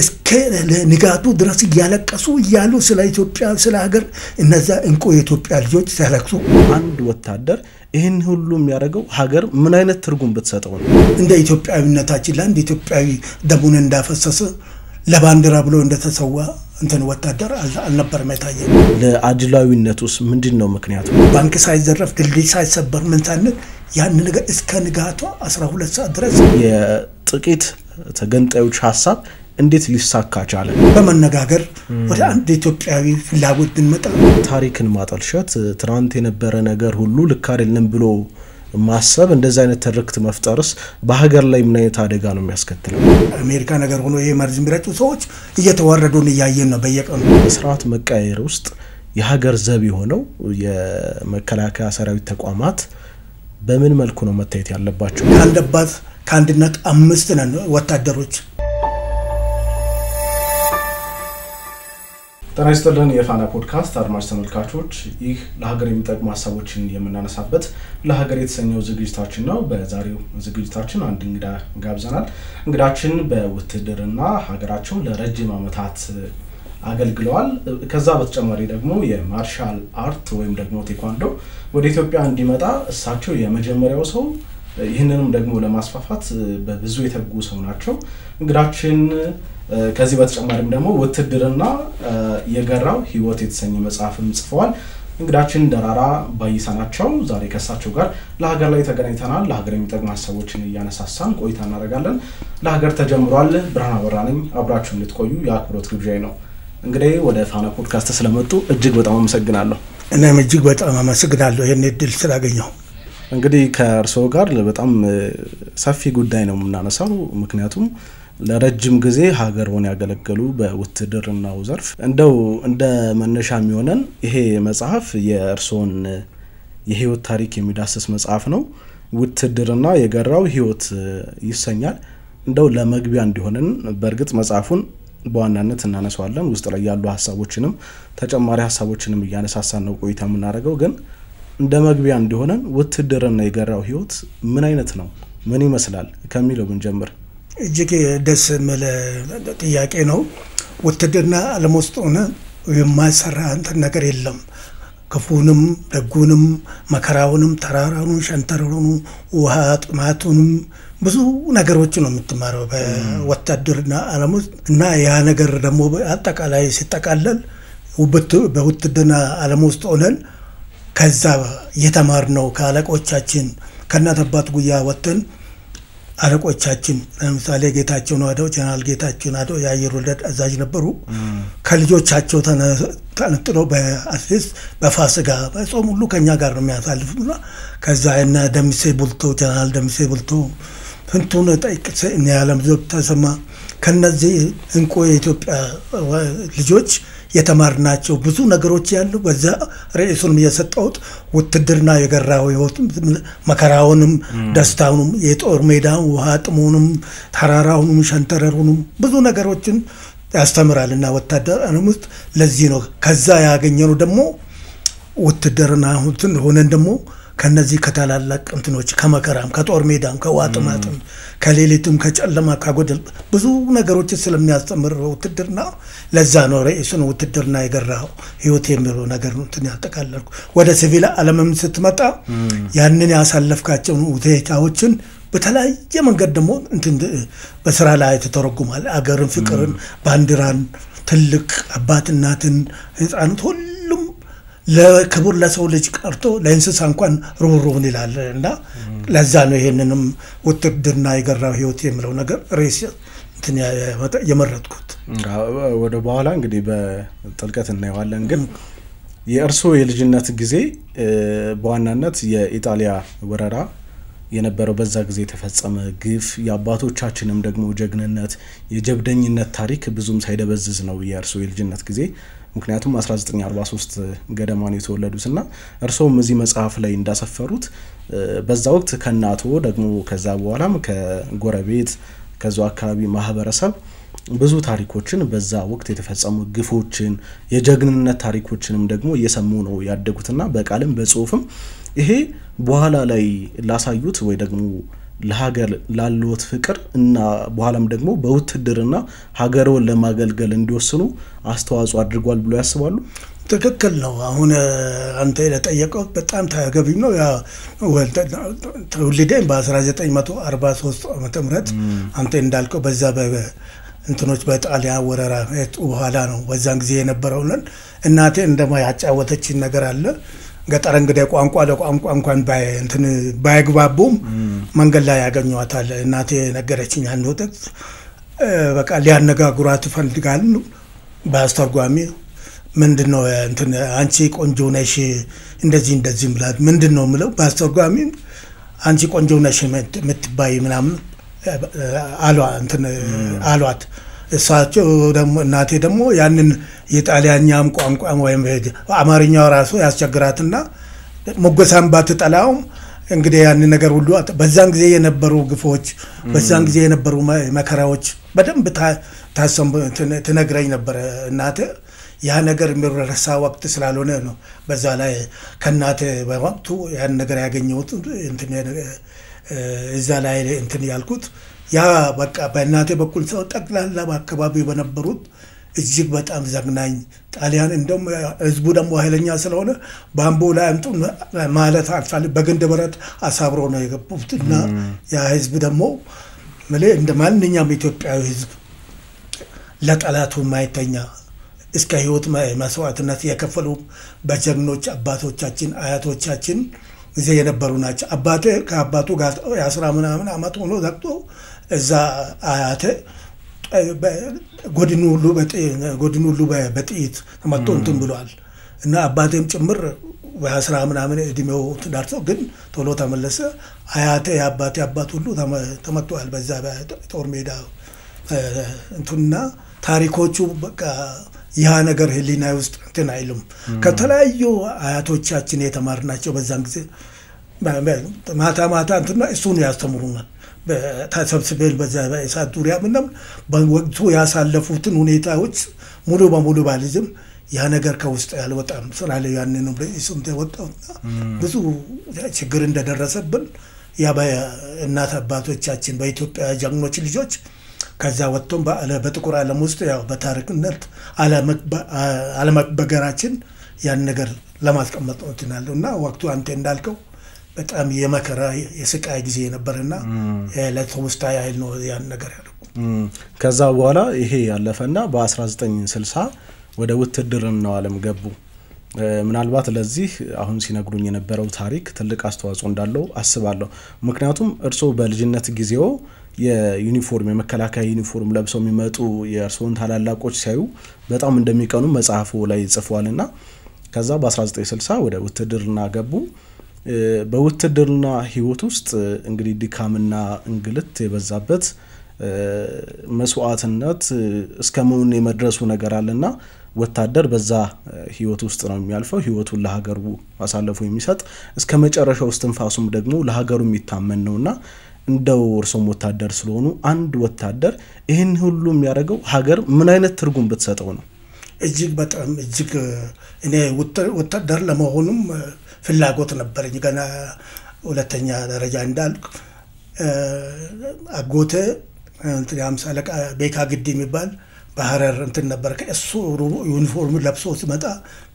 እስከ ንጋቱ ድረስ ያለቀሱ ያሉ ስለ ኢትዮጵያ ስለ ሀገር እነዛ እንቁ የኢትዮጵያ ልጆች ሲያለቅሱ አንድ ወታደር ይሄን ሁሉ የሚያደርገው ሀገር ምን አይነት ትርጉም ብትሰጠው ነው እንደ ኢትዮጵያዊነታችን ለአንድ ኢትዮጵያዊ ደሙን እንዳፈሰሰ ለባንዲራ ብሎ እንደተሰዋ እንትን ወታደር አልነበረም የታየው ለአጅላዊነቱስ ምንድነው ምክንያቱ ባንክ ሳይዘረፍ ድልድይ ሳይሰበር ምን ሳንል ያን ነገር እስከ ንጋቱ 12 ሰዓት ድረስ የጥቂት ተገንጣዮች ሐሳብ እንዴት ሊሳካ ቻለ በመነጋገር ወደ አንድ ኢትዮጵያዊ ፍላጎት ብንመጣ ታሪክን ማጠልሸት ትራንት የነበረ ነገር ሁሉ ልክ አይደለም ብሎ ማሰብ እንደዛ አይነት ትርክት መፍጠርስ በሀገር ላይ ምን አይነት አደጋ ነው የሚያስከትለው አሜሪካ ነገር ሆኖ የመርዝ ምረጡ ሰዎች እየተዋረዱን ያያየን ነው በየቀኑ ስርዓት መቀየር ውስጥ የሀገር ዘብ የሆነው የመከላከያ ሰራዊት ተቋማት በምን መልኩ ነው መታየት ያለባቸው ካንደባት ካንድነት 5 ነን ወታደሮች ጤና ይስጥልን የፋና ፖድካስት አድማጭ ተመልካቾች ይህ ለሀገር የሚጠቅሙ ሐሳቦችን የምናነሳበት ለሀገር የተሰኘው ዝግጅታችን ነው በዛሬው ዝግጅታችን አንድ እንግዳ ጋብዘናል እንግዳችን በውትድርና ሀገራቸው ለረጅም ዓመታት አገልግለዋል ከዛ በተጨማሪ ደግሞ የማርሻል አርት ወይም ደግሞ ቴኳንዶ ወደ ኢትዮጵያ እንዲመጣ እሳቸው የመጀመሪያው ሰው ይህንንም ደግሞ ለማስፋፋት በብዙ የተጉ ሰው ናቸው እንግዳችን ከዚህ በተጨማሪም ደግሞ ውትድርና የገራው ህይወት የተሰኘ መጽሐፍም ጽፈዋል እንግዳችን ደራራ ባይሳናቸው ዛሬ ከሳቸው ጋር ለሀገር ላይ ተገናኝተናል ለሀገር የሚጠቅሙ ሐሳቦችን ያነሳሳን ቆይታ እናደርጋለን ለሀገር ተጀምሯል ብርሃን አበራነኝ አብራችሁ እንድትቆዩ የአክብሮት ግብዣዬ ነው እንግዲህ ወደ ፋና ፖድካስት ስለመጡ እጅግ በጣም አመሰግናለሁ እኔም እጅግ በጣም አመሰግናለሁ ይሄን እድል ስላገኘው እንግዲህ ከእርሶ ጋር በጣም ሰፊ ጉዳይ ነው የምናነሳው ምክንያቱም ለረጅም ጊዜ ሀገር ሆነ ያገለገሉ በውትድርናው ዘርፍ እንደው እንደ መነሻ የሚሆነን ይሄ መጽሐፍ የእርሶን የህይወት ታሪክ የሚዳስስ መጽሐፍ ነው ውትድርና የገራው ህይወት ይሰኛል እንደው ለመግቢያ እንዲሆነን በርግጥ መጽሐፉን በዋናነት እናነሳዋለን ውስጥ ላይ ያሉ ሐሳቦችንም ተጨማሪ ሐሳቦችንም ያነሳሳን ነው ቆይታ የምናደርገው ግን እንደ መግቢያ እንዲሆነን ውትድርና የገራው ህይወት ምን አይነት ነው ምን ይመስላል ከሚለው ብንጀምር እጅግ ደስ የሚል ጥያቄ ነው ውትድርና ዓለም ውስጥ ሆነ የማይሰራ እንትን ነገር የለም ክፉንም ደጉንም መከራውንም ተራራውንም ሸንተረሩንም ውሃ ጥማቱንም ብዙ ነገሮች ነው የምትማረው በወታደርና ዓለም ውስጥ እና ያ ነገር ደግሞ አጠቃላይ ሲጠቃለል በውትድርና ዓለም ውስጥ ሆነን ከዛ የተማርነው ከአለቆቻችን ከእናት አባት ጉያ ወጥተን አለቆቻችን ለምሳሌ ጌታቸው ነው አደው ጀነራል ጌታቸው ናዶ ያየር ወለድ አዛዥ ነበሩ ከልጆቻቸው ተነጥሎ በአስስ በፋስጋ በጾም ሁሉ ከኛ ጋር ነው የሚያሳልፉና ከዛ እና ደምሴ ቡልቶ ጀነራል ደምሴ ቡልቶ ፍንቱን ጠይቅሰ እና ያለም ዘብ ተሰማ ከነዚህ እንቁ የኢትዮጵያ ልጆች የተማርናቸው ብዙ ነገሮች ያሉ በዛ ርዕሱንም የሰጠውት ውትድርና የገራው ህይወት መከራውንም ደስታውንም የጦር ሜዳውን ውሃ ጥሙንም ተራራውንም ሸንተረሩንም ብዙ ነገሮችን ያስተምራልና ወታደር አንሙት ለዚህ ነው ከዛ ያገኘነው ደግሞ ውትድርና ሆነን ደግሞ ከነዚህ ከታላላቅ እንትኖች ከመከራም ከጦር ሜዳም ከዋጥማጥም ከሌሊቱም ከጨለማ ካጎደል ብዙ ነገሮች ስለሚያስተምር ውትድርና ለዛ ነው ርዕሱን ውትድርና የገራው ህይወት የሚለው ነገር ነው እንትን ያጠቃለልኩ ወደ ሲቪል ዓለምም ስትመጣ ያንን ያሳለፍካቸው ውጤታዎችን በተለያየ መንገድ ደግሞ እንትን በስራ ላይ ተተረጉማል አገርን ፍቅርን ባንዲራን ትልቅ አባት እናትን ህፃናት ሁሉም ለክቡር ለሰው ልጅ ቀርቶ ለእንስሳ እንኳን ሩሩን ይላልና ለዛ ነው ይሄንንም ውትድርና የገራው ህይወት የሚለው ነገር ሬስ እንትን የመረጥኩት ወደ በኋላ እንግዲህ በጥልቀት እናየዋለን ግን የእርሶ የልጅነት ጊዜ በዋናነት የኢጣሊያ ወረራ የነበረው በዛ ጊዜ ተፈጸመ ግፍ የአባቶቻችንም ደግሞ ጀግንነት የጀብደኝነት ታሪክ ብዙም ሳይደበዝዝ ነው የእርሶ የልጅነት ጊዜ ምክንያቱም 1943 ገደማን የተወለዱትና እርሶም እዚህ መጽሐፍ ላይ እንዳሰፈሩት በዛ ወቅት ከናቶ ደግሞ ከዛ በኋላም ከጎረቤት ከዛው አካባቢ ማህበረሰብ ብዙ ታሪኮችን በዛ ወቅት የተፈጸሙ ግፎችን የጀግንነት ታሪኮችንም ደግሞ እየሰሙ ነው ያደጉትና በቃልም በጽሁፍም ይሄ በኋላ ላይ ላሳዩት ወይ ደግሞ ለሀገር ላሉት ፍቅር እና በኋላም ደግሞ በውትድርና ሀገሩን ለማገልገል እንዲወስኑ አስተዋጽኦ አድርጓል ብሎ ያስባሉ? ትክክል ነው። አሁን አንተ ለጠየቀው በጣም ተገቢ ነው። ያ ተወልደን በ1943 ዓመተ ምህረት አንተ እንዳልከው በዛ እንትኖች በጣሊያን ወረራ በኋላ ነው። በዛን ጊዜ የነበረውን እናቴ እንደማ ያጫወተችን ነገር አለ። ገጠር እንግዲህ ቋንቋ ለቋንቋ እንኳን ባይግባቡም መንገድ ላይ ያገኘዋታል። እናቴ ነገረችኝ። አንድ ወቅት በቃ ሊያነጋግሯት ይፈልጋሉ። በአስተርጓሚ ምንድነው እንትን አንቺ ቆንጆ ነሽ እንደዚህ ብላት ምንድነው ምለው በአስተርጓሚ አንቺ ቆንጆ ነሽ የምትባይ ምናምን አሏት። እሳቸው ደግሞ እናቴ ደግሞ ያንን የጣሊያኛም ቋንቋ ወይም አማርኛው ራሱ ያስቸግራትና ሞገሳም ባትጠላውም እንግዲህ ያንን ነገር ሁሉ በዛን ጊዜ የነበሩ ግፎች በዛን ጊዜ የነበሩ መከራዎች በደንብ ታሰም ትነግረኝ ነበር እናቴ። ያ ነገር የሚረሳ ወቅት ስላልሆነ ነው በዛ ላይ ከናቴ በወቅቱ ያን ነገር ያገኘሁት እንትን እዛ ላይ እንትን ያልኩት ያ በቃ በእናቴ በኩል ሰው ጠቅላላ በአካባቢው በነበሩት እጅግ በጣም ዘግናኝ ጣሊያን እንደም ህዝቡ ደግሞ ኃይለኛ ስለሆነ ባምቦ ላይ አምጡ ማለት አልፋለ በግንድ ብረት አሳብሮ ነው የገቡትና ያ ህዝብ ደግሞ እንደ ማንኛውም ኢትዮጵያዊ ህዝብ ለጠላቱ ማይተኛ እስከ ህይወት መስዋዕትነት የከፈሉ በጀግኖች አባቶቻችን አያቶቻችን እዚህ የነበሩ ናቸው። አባቴ ከአባቱ ጋር ያስራ ምናምን አመት ሆኖ ዘግቶ እዛ አያቴ ጎድኑ ሁሉ በጥይት ተመቶ እንትን ብሏል እና አባቴም ጭምር በ10 ምናምን እድሜው ተዳርሶ ግን ቶሎ ተመለሰ። አያቴ የአባቴ አባት ሁሉ ተመቷል በዛ በጦር ሜዳ እንትና ታሪኮቹ በቃ ያ ነገር ህሊና ውስጥ እንትን አይሉም። ከተለያዩ አያቶቻችን የተማርናቸው በዛን ጊዜ ማታ እንትና እሱን ያስተምሩናል። በተሰብስበን በዛ በእሳት ዙሪያ ምንም በወቅቱ ያሳለፉትን ሁኔታዎች ሙሉ በሙሉ ባልዝም ያ ነገር ከውስጥ ያልወጣም ስላለ ያንንም ለእሱም ተወጣውና ብዙ ችግር እንደደረሰብን ያ በእናት አባቶቻችን በኢትዮጵያ ጀግኖች ልጆች ከዛ ወጥቶም በጥቁር ዓለም ውስጥ ያው በታሪክነት አለመበገራችን ያን ነገር ለማስቀመጥ ወጥናልና ወቅቱ አንተ እንዳልከው በጣም የመከራ የስቃይ ጊዜ ነበርና ለተውስታ ያህል ነው ያን ነገር ያለው። ከዛ በኋላ ይሄ ያለፈና በ1960 ወደ ውትድርናው ዓለም ገቡ። ምናልባት ለዚህ አሁን ሲነግሩኝ የነበረው ታሪክ ትልቅ አስተዋጽኦ እንዳለው አስባለሁ። ምክንያቱም እርሶ በልጅነት ጊዜው የዩኒፎርም የመከላከያ ዩኒፎርም ለብሰው የሚመጡ የእርሶን ታላላቆች ሲያዩ በጣም እንደሚቀኑ መጽሐፉ ላይ ጽፏልና ከዛ በ1960 ወደ ውትድርና ገቡ። በውትድርና ህይወት ውስጥ እንግዲህ ድካምና እንግልት የበዛበት መስዋዕትነት እስከመሆን የመድረሱ ነገር አለና ወታደር በዛ ህይወት ውስጥ ነው የሚያልፈው። ህይወቱን ለሀገሩ አሳልፎ የሚሰጥ እስከመጨረሻው እስትንፋሱም ደግሞ ለሀገሩ የሚታመን ነውና እንደው እርሶም ወታደር ስለሆኑ አንድ ወታደር ይሄን ሁሉ የሚያደርገው ሀገር ምን አይነት ትርጉም ብትሰጠው ነው? እጅግ በጣም እጅግ እኔ ወታደር ለመሆኑም ፍላጎት ነበርኝ። ገና ሁለተኛ ደረጃ እንዳልኩ አጎቴ እንትን ያምሳለቃ ቤካ ግዲ የሚባል ባህረር እንትን ነበር። ከእሱ ዩኒፎርም ለብሶ ሲመጣ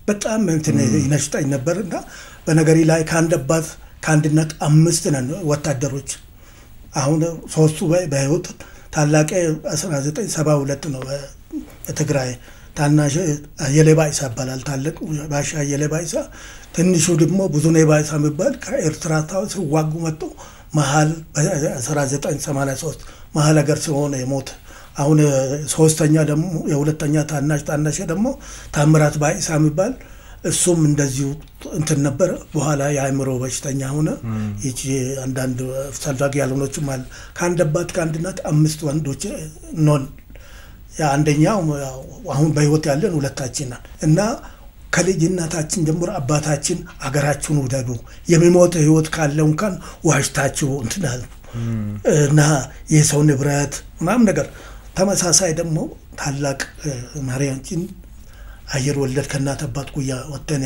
በጣም እንትን ይነሽጠኝ ነበርና በነገሪ ላይ ካንደባት ካንድነት 5 ነን ወታደሮች። አሁን ሶስቱ በህይወት ታላቀ 1972 ነው በትግራይ ታናሽ የሌባይሳ ባላል ታላቅ ባሻ የሌባይሳ ትንሹ ደግሞ ብዙ ኔባይሳ የሚባል ከኤርትራ ሲዋጉ መጥቶ መሃል በ1983 መሃል ሀገር ሲሆን የሞተ አሁን ሶስተኛ ደግሞ የሁለተኛ ታናሽ ደግሞ ታምራት ባይሳ የሚባል እሱም እንደዚሁ እንትን ነበር። በኋላ የአእምሮ በሽተኛ ሆነ። ይቺ አንዳንድ ሰልፋጊ ያልሆነችም አለ። ካንደባት ካንድናት 5 ወንዶች ነን። ያ አንደኛው አሁን በህይወት ያለን ሁለታችን ነን እና ከልጅነታችን ጀምሮ አባታችን አገራችሁን ውደዱ የሚሞት ህይወት ካለው እንኳን ዋሽታችሁ እንትናል እና የሰው ንብረት ምናምን ነገር ተመሳሳይ ደግሞ ታላቅ ማሪያችን አየር ወለድ ከእናት አባት ጉያ ወጥተን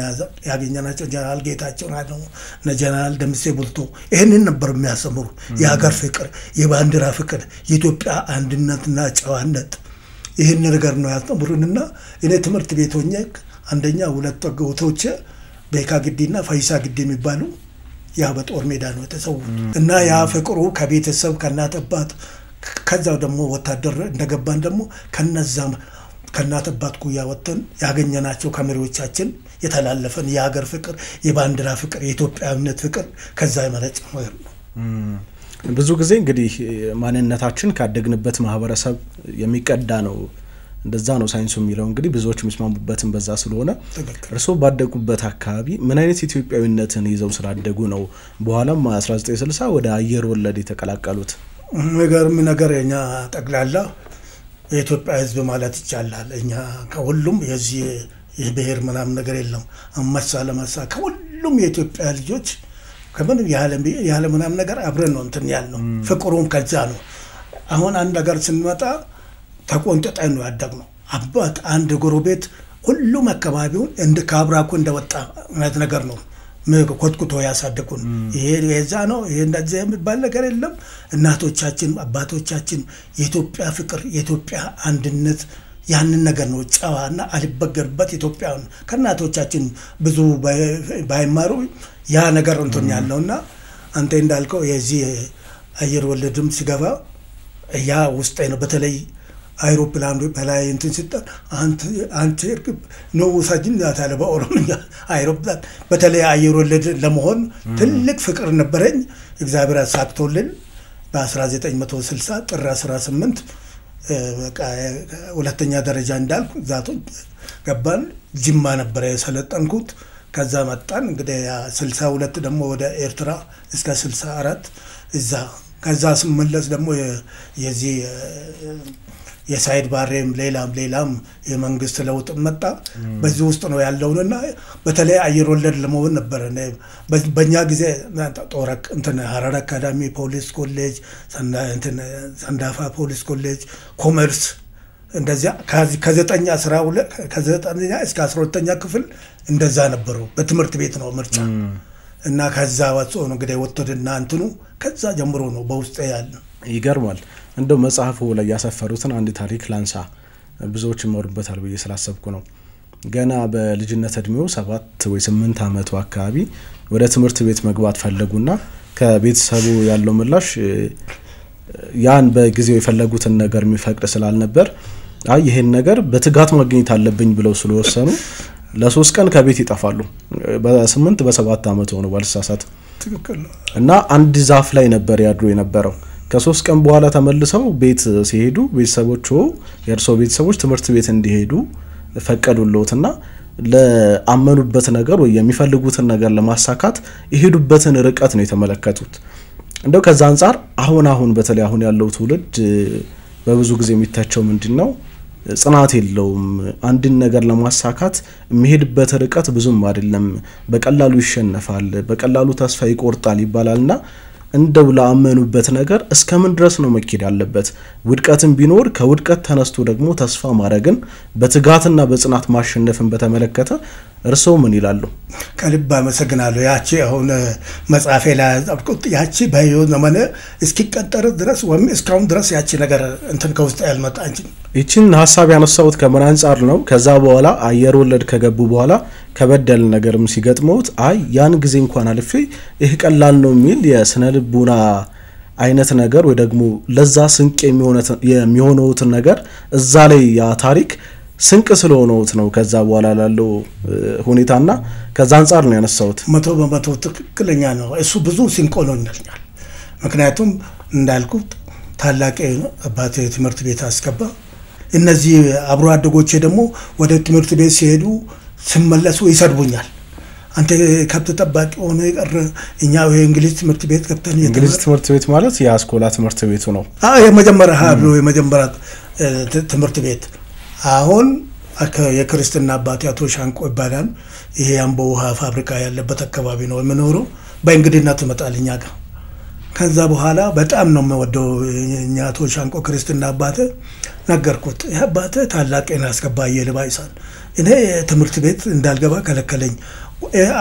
ያገኘናቸው ጀነራል ጌታቸው ናቸው ጀነራል ደምሴ ቡልቶ ይሄንን ነበር የሚያሰምሩ የሀገር ፍቅር የባንዲራ ፍቅር የኢትዮጵያ አንድነትና ጨዋነት ይሄን ነገር ነው ያስተምሩንና እኔ ትምህርት ቤት ሆኜ አንደኛ ሁለት ወገውቶች በካ ግዲና ፋይሳ ግዲ የሚባሉ ያ በጦር ሜዳ ነው የተሰውት እና ያ ፍቅሩ ከቤተሰብ ከእናት አባት ከዛው ደግሞ ወታደር እንደገባን ደግሞ ከነዛም ከእናት አባት ጉያ ወጥተን ያገኘናቸው ከመሪዎቻችን የተላለፈን የሀገር ፍቅር የባንዲራ ፍቅር የኢትዮጵያዊነት ፍቅር ከዛ ይመረጭ ነው ብዙ ጊዜ እንግዲህ ማንነታችን ካደግንበት ማህበረሰብ የሚቀዳ ነው እንደዛ ነው ሳይንሱ የሚለው እንግዲህ ብዙዎች መስማሙበትን በዛ ስለሆነ እርሶ ባደጉበት አካባቢ ምን አይነት ኢትዮጵያዊነትን ይዘው ስላደጉ ነው በኋላም 1960 ወደ አየር ወለድ የተቀላቀሉት ነገር የኛ ጠቅላላ የኢትዮጵያ ህዝብ ማለት ይቻላል እኛ ከሁሉም የዚህ የብሔር ምናምን ነገር የለም አማሳለማሳ ከሁሉም የኢትዮጵያ ልጆች ከምን ያለ ምናምን ነገር አብረን ነው እንትን ያልነው ፍቅሩም ከዛ ነው አሁን አንድ ነገር ስንመጣ ተቆንጥጠን ነው ያደግነው አባት አንድ ጎረቤት ሁሉም አካባቢውን እንደ ካብራኩ እንደወጣ ማለት ነገር ነው ኮትኩቶ ያሳደጉን ይሄ የዛ ነው ይሄ እንደዚህ የሚባል ነገር የለም እናቶቻችን አባቶቻችን የኢትዮጵያ ፍቅር የኢትዮጵያ አንድነት ያንን ነገር ነው ጫዋና አልበገርበት ኢትዮጵያን ከናቶቻችን ብዙ ባይማሩ ያ ነገር እንትን ያለውና አንተ እንዳልከው የዚህ አየር ወለድም ሲገባ ያ ውስጥ ነው በተለይ አይሮፕላን በላይ እንትን ሲጣ አንተ እርግብ ነው ወሳጅን ያታለ በኦሮምኛ አይሮፕላን በተለይ አየር ወለድ ለመሆን ትልቅ ፍቅር ነበረኝ እግዚአብሔር አሳክቶልን በ1960 ጥር 18 በቃ ሁለተኛ ደረጃ እንዳልኩ ዛቶ ገባን ጅማ ነበር የሰለጠንኩት ከዛ መጣን እንግዲህ 62 ደግሞ ወደ ኤርትራ እስከ 64 እዛ ከዛ ስመለስ ደግሞ የዚህ የሳይድ ባሬም ሌላም የመንግስት ለውጥ መጣ በዚህ ውስጥ ነው ያለውና በተለይ አየር ወለድ ለመሆን ነበር በእኛ ጊዜ ጦረቅ እንትን ሀረር አካዳሚ ፖሊስ ኮሌጅ ሰንዳፋ ፖሊስ ኮሌጅ ኮመርስ እንደዚያ ከ9 12 ከ9ኛ እስከ 12ኛ ክፍል እንደዛ ነበሩ በትምህርት ቤት ነው ምርጫ እና ከዛ ወጥቶ ነው እንግዲህ ወጥቶድና እንትኑ ከዛ ጀምሮ ነው በውስጥ ያለ ይገርማል እንደው መጽሐፉ ላይ ያሰፈሩትን አንድ ታሪክ ላንሳ ብዙዎች ይመሩበታል ብዬ ስላሰብኩ ነው ገና በልጅነት እድሜው 7 ወይ 8 አመቱ አካባቢ ወደ ትምህርት ቤት መግባት ፈለጉና ከቤተሰቡ ያለው ምላሽ ያን በጊዜው የፈለጉትን ነገር የሚፈቅድ ስላልነበር አይ ይሄን ነገር በትጋት ማግኘት አለብኝ ብለው ስለወሰኑ ለ3 ቀን ከቤት ይጣፋሉ በ8 በ7 አመት ሆኖ ባልሳሳት ትክክል እና አንድ ዛፍ ላይ ነበር ያድሩ የነበረው ከ3 ቀን በኋላ ተመልሰው ቤት ሲሄዱ ቤተሰቦቹ የርሶ ቤተሰቦች ትምህርት ቤት እንዲሄዱ ፈቀዱልዎትና ለአመኑበት ነገር ወይ የሚፈልጉትን ነገር ለማሳካት ይሄዱበትን ርቀት ነው የተመለከቱት እንደው ከዛ አንፃር አሁን በተለይ አሁን ያለው ትውልድ በብዙ ጊዜ የሚታቸው ምንድነው ጽናት የለውም አንድን ነገር ለማሳካት የሚሄድበት ርቀት ብዙም አይደለም በቀላሉ ይሸነፋል በቀላሉ ተስፋ ይቆርጣል ይባላልና እንደው ለአመኑበት ነገር እስከምን ድረስ ነው መኪድ ያለበት ውድቀትን ቢኖር ከውድቀት ተነስቶ ደግሞ ተስፋ ማድረግን በትጋትና በጽናት ማሸነፍን በተመለከተ እርሶ ምን ይላሉ ከልብ አመሰግናለሁ ያቺ አሁን መጽሐፌ ላይ አጥቁት ያቺ ባይሆን ዘመነ እስኪቀጠር ድረስ ወም እስካሁን ድረስ ያቺ ነገር እንትን ከውስጥ ያልመጣ እንጂ እቺን ሐሳብ ያነሳውት ከምን አንፃር ነው ከዛ በኋላ አየር ወለድ ከገቡ በኋላ ከበደል ነገርም ሲገጥመውት አይ ያን ጊዜ እንኳን አልፌ ይሄ ቀላል ነው የሚል የስነ ልቡና አይነት ነገር ወይ ደግሞ ለዛ ስንቅ የሚሆነውት ነገር እዛ ላይ ያ ታሪክ ስንቅ ስለሆነውት ነው ከዛ በኋላ ላለው ሁኔታና ከዛ አንፃር ነው ያነሳውት 100% ትክክለኛ ነው እሱ ብዙ ሲንቆሎኛል ምክንያቱም እንዳልኩት ታላቅ አባቴ ትምህርት ቤት አስገባ እነዚህ አብሮ አደጎቼ ደግሞ ወደ ትምህርት ቤት ሲሄዱ ሲመለሱ ይሰድቡኛል አንተ ከብት ጠባቂ ሆነ ይቀር እኛ የእንግሊዝ ትምህርት ቤት ገብተን የእንግሊዝ ትምህርት ቤት ማለት የአስኮላ ትምህርት ቤቱ ነው የመጀመሪያ ሀብሎ የመጀመሪያ ትምህርት ቤት አሁን የክርስትና አባቴ አቶ ሻንቆ ይባላል ይሄ አምቦ ውሃ ፋብሪካ ያለበት አካባቢ ነው የምኖረው በእንግዲና ተመጣልኛ ጋር ከዛ በኋላ በጣም ነው የምወደው ኛቶ ሻንቆ ክርስትና አባቴ ነገርኩት አባቴ ታላቅን አስገባየ ልባይሳል እኔ ትምህርት ቤት እንዳልገባ ከለከለኝ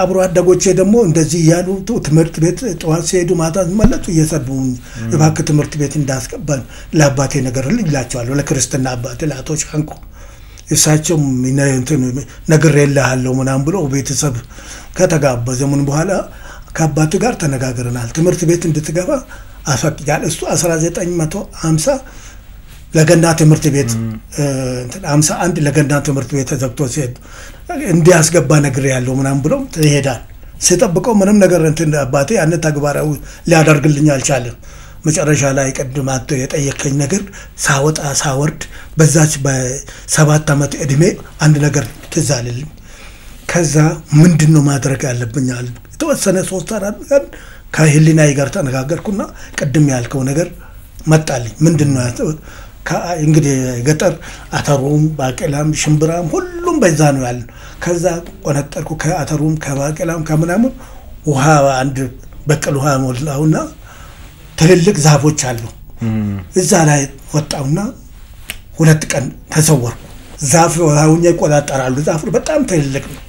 አብሮ አደጎቼ ደግሞ እንደዚህ ያሉ ትምህርት ቤት ጠዋት ሲሄዱ ማታ ሲመለሱ እየሰዱኝ እባክ ትምህርት ቤት እንዳስገባን ለአባቴ ነገር ልላቸዋለሁ ለክርስትና አባቴ ለአቶ ሻንቆ እሳቸው ነገር የለሃለው ምናምን ብሎ ቤተሰብ ከተጋበዘ ምን በኋላ ከአባቱ ጋር ተነጋግረናል ትምህርት ቤት እንድትገባ አፈቅጃል እሱ 1950 ለገና ትምህርት ቤት 51 ለገና ትምህርት ቤት ተዘግቶ ሲሄድ እንዲያስገባ ነገር ያለው ምናምን ብሎ ይሄዳል ሲጠብቀው ምንም ነገር አባቴ ያን ተግባራው ሊያደርግልኝ አልቻለም መጨረሻ ላይ ቀድማት የጠየቀኝ ነገር ሳወጣ ሳወርድ በዛች በ7 አመት እድሜ አንድ ነገር ትዛልልኝ ከዛ ምንድነው ማድረግ ያለብኛል ተወሰነ 3-4 ቀን ከህሊናዬ ጋር ተነጋገርኩና ቀድም ያልከው ነገር መጣልኝ ምንድነው እንግዲህ ገጠር አተሩም ባቄላም ሽምብራም ሁሉም በዛ ነው ያለው ከዛ ቆነጠርኩ ከአተሩም ከባቄላም ከምናምን ውሃ አንድ በቀል ውሃ ሞላውና ትልልቅ ዛፎች አሉ እዛ ላይ ወጣውና 2 ቀን ተሰወርኩ ዛፍ ውሃውኛ ይቆጣጠራሉ ዛፍ በጣም ትልልቅ ነው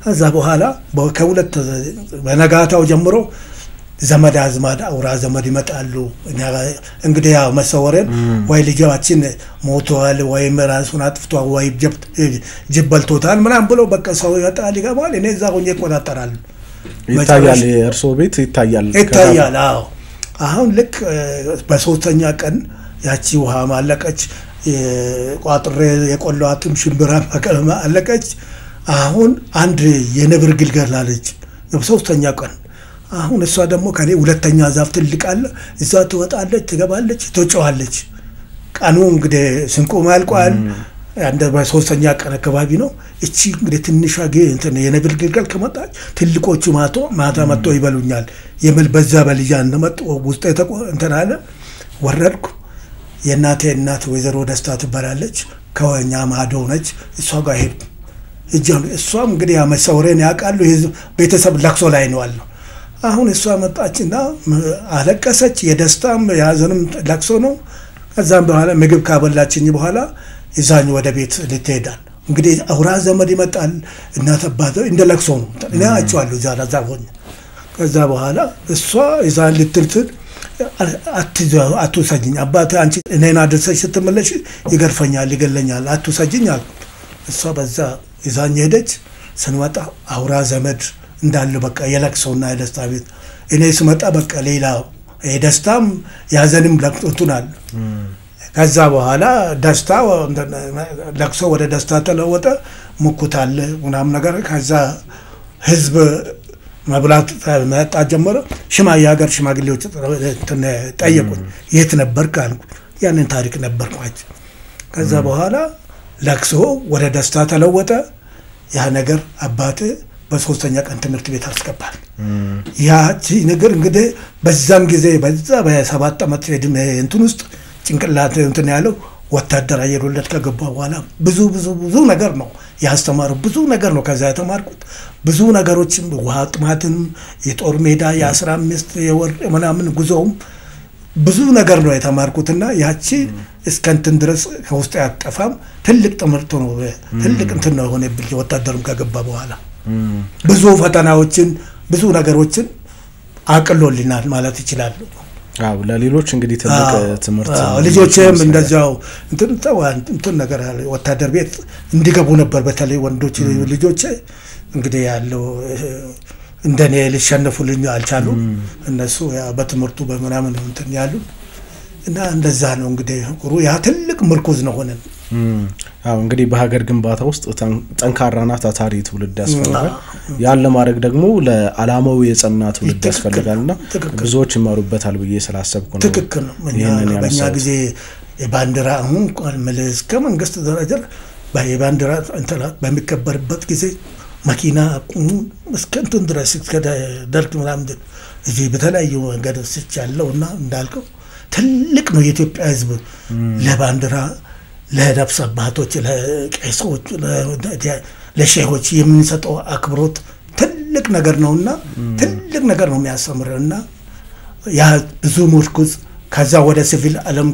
ከዛ በኋላ ከሁለት በነጋታው ጀምሮ ዘመድ አዝማድ አውራ ዘመድ ይመጣሉ እንግዲህ ያው መሰወረን ወይ ልጃችን ሞቷል ወይ ራሱን አጥፍቷል ወይ ጅበልቶታል ምናምን ብሎ በቃ ሰው ይወጣል ይገባል እኔ እዛ ሆኜ ይቆጣጠራል ይታያል እርሶ ቤት ይታያል አዎ አሁን ልክ በሶስተኛ ቀን ያቺ ውሃ ማለቀች ቋጥሬ የቆላዋትም ሽምብራ ማቀለማ አለቀች አሁን አንድ የነብር ግልገል አለች በሶስተኛ ቀን አሁን እሷ ደግሞ ከኔ ሁለተኛ ዛፍ ትልቃለ እዛ ትወጣለች ትገባለች ትጮሃለች ቀኑ እንግዲህ ስንቆ ማልቋል አንደ በሶስተኛ ቀን አካባቢ ነው እቺ እንግዲህ ትንሿ የነብር ግልገል ከመጣች ትልቆቹ ማታ መጥቶ ይበሉኛል የመልበዛ በልያ እንደመጡ ውስጥ እንተናለ ወረድኩ የናቴ እናት ወይዘሮ ደስታ ትባላለች ከወኛ ማዶ ነች እሷ ጋር ሄድኩ እሷም እንግዲህ ያመሰውረን ያቃሉ ቤተሰብ ለቅሶ ላይ ነው አለ አሁን እሷ መጣችና አለቀሰች የደስታም ያዘንም ለቅሶ ነው ከዛም በኋላ ምግብ ካበላችኝ በኋላ ይዛኝ ወደ ቤት ልትሄዳል እንግዲህ አውራ ዘመድ ይመጣል እናት አባቱ እንደ ለቅሶ ነው እኔ አጫዋለሁ ዛራ ዛፎኝ ከዛ በኋላ እሷ ይዛን ልትልትል አትሰጂኝ አባቴ አንቺ እኔና ደሰሽ ስትመለሽ ይገርፈኛል ይገለኛል አትሰጂኝ አልኩ እሷ በዛ ይዛኝ ሄደች ስንወጣ አውራ ዘመድ እንዳለ በቃ የለቅሶና የደስታ ቤት እኔ ስመጣ በቃ ሌላ የደስታም ያዘንም ለቅሶቱናል ከዛ በኋላ ደስታ ለቅሶ ወደ ደስታ ተለወጠ ሙኩታል ምናምን ነገር ከዛ ህዝብ መብላት መጣ ጀመረ ሽማያ ሀገር ሽማግሌዎች ጠየቁኝ የት ነበርክ አልኩ ያንን ታሪክ ነበርኳቸው ከዛ በኋላ ለቅሶ ወደ ደስታ ተለወጠ ያ ነገር አባቴ በሶስተኛ ቀን ትምህርት ቤት አስገባል ያቺ ነገር እንግዲህ በዛም ጊዜ በዛ በ7 አመት እድሜ እንትን ውስጥ ጭንቅላት እንትን ያለው ወታደር አየሩለት ከገባ በኋላ ብዙ ነገር ነው ያስተማሩ ብዙ ነገር ነው ከዛ የተማርኩት ብዙ ነገሮችን ውሃ ጥማትን የጦር ሜዳ የ15 የወር ምናምን ጉዞም ብዙ ነገር ነው የተማርኩትና ያቺ እስከንትን ድረስ ከውስጥ ያጠፋም ትልቅ ትምህርት ነው ትልቅ እንትን ነው ሆነብኝ ወታደርም ከገባ በኋላ ብዙ ፈተናዎችን ብዙ ነገሮችን አቅሎልናል ማለት ይችላል አው ለሌሎች እንግዲህ ትልቅ ትምህርት ልጆችም እንደዛው እንትን ነገር ወታደር ቤት እንዲገቡ ነበር በተለይ ወንዶች ልጆች እንግዲህ ያለው እንደኔ ሊሸነፉልኝ አልቻሉ እነሱ ያ በትምህርቱ በመናምን እንትን ያሉ እና እንደዛ ነው እንግዲህ ያ ትልቅ ምርኩዝ ነው ሆነን አው እንግዲህ በሀገር ግንባታ ውስጥ ጠንካራና ታታሪ ትውልድ ያስፈልጋል ያን ለማድረግ ደግሞ ለዓላማው የጸና ትውልድ ያስፈልጋልና ብዙዎች ይማሩበታል ብዬ ስላሰብኩ ነው ትክክል ነው በእኛ ጊዜ የባንዲራ አሁን መልስ ከመንግስት ደረጃ በባንዲራ እንተላ በሚከበርበት ጊዜ መኪና እስከንቱን ድረስ ከደርግ ምናምን እዚህ በተለያዩ መንገድ ስቻለውና እንዳልከው ትልቅ ነው የኢትዮጵያ ህዝብ ለባንዲራ ለነፍስ አባቶች ለቄሶች ለሼሆች የምንሰጠው አክብሮት ትልቅ ነገር ነውና ትልቅ ነገር ነው የሚያስተምረውና ያ ብዙ ምርኩዝ ከዛ ወደ ሲቪል ዓለም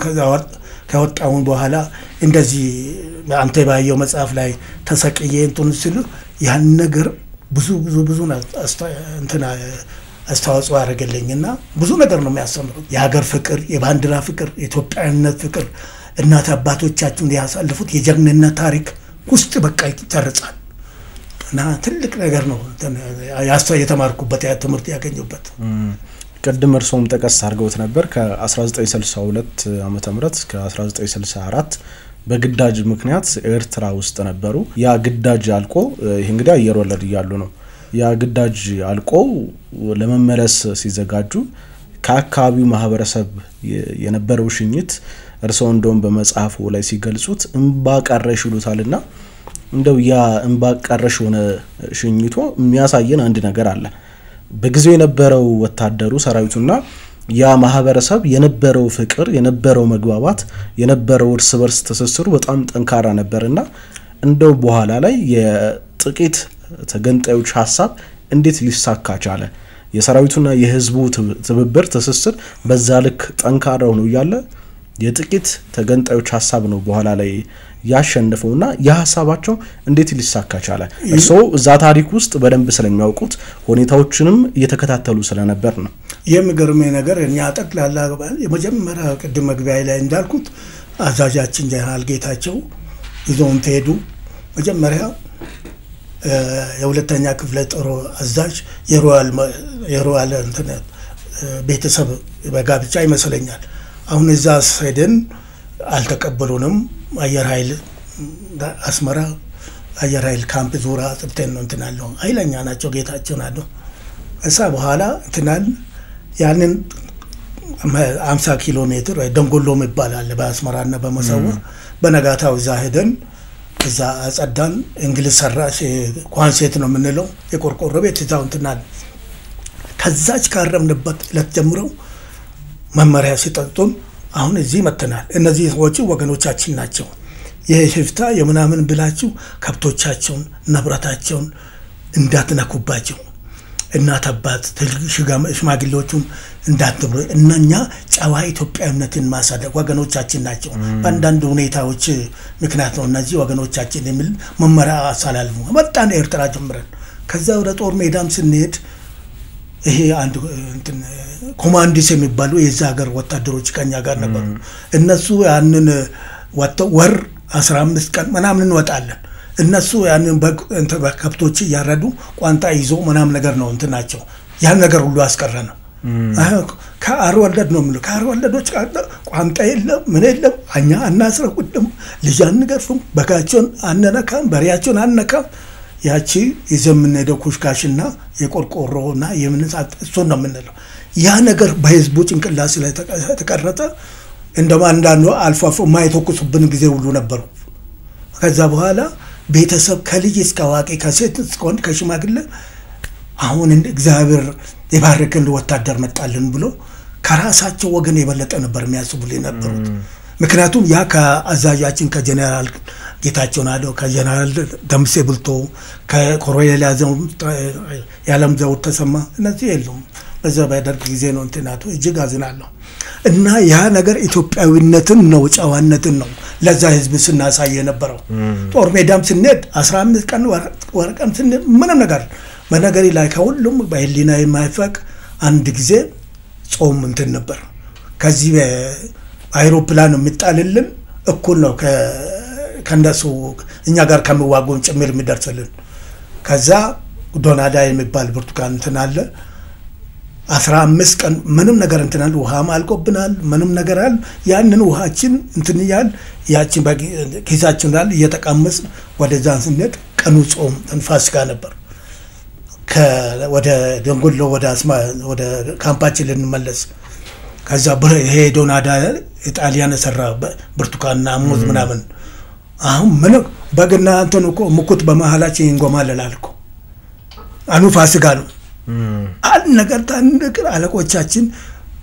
ከወጣውን በኋላ እንደዚህ አንተ ባየው መጽሐፍ ላይ ተሰቅዬ እንትን ሲሉ ያን ነገር ብዙ እንትና አስተዋጽኦ አደረገልኝና ብዙ ነገር ነው የሚያስተምሩት የሀገር ፍቅር የባንዲራ ፍቅር የኢትዮጵያዊነት ፍቅር እናት አባቶቻችን ያሳለፉት የጀግንነት ታሪክ ውስጥ በቃ ይተርጻል እና ትልቅ ነገር ነው የተማርኩበት ያ ትምህርት ያገኘሁበት ቀደም እርሶም ተቀስ አድርገውት ነበር ከ1962 ዓመተ ምህረት እስከ 1964 በግዳጅ ምክንያት ኤርትራ ውስጥ ነበሩ ያ ግዳጅ አልቆ ይሄ እንግዲህ አየር ወለድ ይያሉ ነው ያ ግዳጅ አልቆ ለመመለስ ሲዘጋጁ ከአካባቢው ማህበረሰብ የነበረው ሽኝት እርሶ እንደውም በመጽሐፉ ላይ ሲገልጹት እንባ ቀረሽ ይሉታልና እንደው ያ እንባ ቀረሽ ሆነ ሽኝቶ የሚያሳየን አንድ ነገር አለ በጊዜው የነበረው ወታደሩ ሰራዊቱና ያ ማህበረሰብ የነበረው ፍቅር የነበረው መግባባት የነበረው እርስ በርስ ተሰስሩ በጣም ጠንካራ ነበርና እንደው በኋላ ላይ የጥቂት ተገንጣዮች ሐሳብ እንዴት ሊሳካ ቻለ የሰራዊቱና የህዝቡ ትብብር ተሰስር በዛ ልክ ጠንካራ ሆኖ ያለ የጥቂት ተገንጣዮች ሐሳብ ነው በኋላ ላይ ያሸነፈውና ያሐሳባቸው እንዴት ሊሳካ ቻለ እርሶ እዛ ታሪክ ውስጥ በደንብ ስለሚያውቁት ሁኔታዎችንም እየተከታተሉ ስለነበር ነው የሚገርመኝ ነገር እኛ ጠቅላላ የመጀመሪያ ቅድም መግቢያ ላይ እንዳልኩት አዛዣችን ጀነራል ጌታቸው ይዞን ተሄዱ መጀመሪያ የሁለተኛ ክፍለ ጦር አዛዥ የሮያል እንትን ቤተሰብ በጋብቻ ይመስለኛል አሁን እዛ ሄደን አልተቀበሉንም አየር ኃይል አስመራ አየር ኃይል ካምፕ ዙራ ጽብተን ነው እንትናለው ኃይለኛ ናቸው ጌታቸው ናቸው እሳ በኋላ እንትናል ያንን 50 ኪሎ ሜትር ደንጎሎ ይባላል በአስመራና በመሰወር በነጋታው እዛ ሄደን እዛ አጸዳን እንግሊዝ ሰራሽ ኳንሴት ነው የምንለው የቆርቆሮ ቤት እዛው እንትናል ከዛች ካረምንበት ለተጀምረው መመሪያ ሲጠጡን አሁን እዚህ መተናል እነዚህ ሰዎች ወገኖቻችን ናቸው የሽፍታ የምናምን ብላችሁ ከብቶቻቸውን ንብረታቸውን እንዳትነኩባቸው እናት አባት ሽማግሌዎቹን እንዳትብሩ እነኛ ጨዋ ኢትዮጵያዊነትን ማሳደግ ወገኖቻችን ናቸው በአንዳንድ ሁኔታዎች ምክንያት ነው እነዚህ ወገኖቻችን የሚል መመሪያ አሳላልፉ መጣን ኤርትራ ጀምረን ከዛ ወደ ጦር ሜዳም ስንሄድ ይሄ አንድ እንትን ኮማንዲስ የሚባሉ የዛ ሀገር ወታደሮች ከኛ ጋር ነበሩ እነሱ ያንን ወር 15 ቀን ምናምን እንወጣለን እነሱ ያንን በከብቶች ያረዱ ቋንጣ ይዞ ምናምን ነገር ነው እንትናቸው ያን ነገር ሁሉ አስቀረና ከአር ወለድ ነው ምሉ ከአር ወለዶች ቋንጣ የለም ምን የለም አኛ አናስረቁድም ልጃን ገርፉም በጋቸውን አነነካም በሪያቸውን አነካም ያቺ የዘመነደው ኩሽካሽና የቆርቆሮና የምንሳት እሱ ነው ምንለው ያ ነገር በህዝቡ ጭንቅላት ላይ ተቀረጸ እንደማንዳንዱ አልፋፎ ማይተኩሱብን ጊዜ ሁሉ ነበሩ ከዛ በኋላ ቤተሰብ ከልጅ እስከ አዋቂ ከሴት እስከ ወንድ ከሽማግሌ አሁን እግዚአብሔር የባረከን ወታደር መጣልን ብሎ ከራሳቸው ወገን የበለጠ ነበር የሚያስቡልኝ ነበሩት ምክንያቱም ያ ከአዛዣችን ከጀነራል ጌታቸው ናዶ ከጀነራል ደምሴ ብልቶ ከኮሎኔል ያለም ዘውድ ተሰማ እነዚህ የሉም በዛ ባይደርግ ጊዜ ነው እንትናቱ እጅግ አዝናለሁ እና ያ ነገር ኢትዮጵያዊነትን ነው ጨዋነትን ነው ለዛ ህዝብ ስናሳይ የነበረው ጦር ሜዳም ስንሄድ 15 ቀን ወርቀም ስንሄድ ምንም ነገር በነገሪ ላይ ከሁሉም በህሊና የማይፈቅ አንድ ጊዜ ጾም እንትን ነበር ከዚህ አይሮፕላን የሚጣልልን እኩል ነው ከነሱ እኛ ጋር ከመዋጎን ጭምር የሚደርስልን ከዛ ዶናዳ የሚባል ብርቱካን እንትን አለ 15 ቀን ምንም ነገር እንትናል ውሃም አልቆብናል ምንም ነገር አለ ያንን ውሃችን እንትን ይያል ያችን በኪሳችን ዳል እየተቀመስ ወደዛ ስንሄድ ቀኑ ጾም ተንፋስጋ ነበር ወደ ደንጎሎ ወደ ካምፓችን ልንመለስ ከዛ ይሄ ዶናዳ ኢጣሊያን ሰራ ብርቱካንና ሙዝ ምናምን አሁን ምን በግና አንተን እኮ ሙኩት በመሐላችን እንጎማለላልኩ አኑ ፋሲካ ነው አል ነገር ታንደግር አለቆቻችን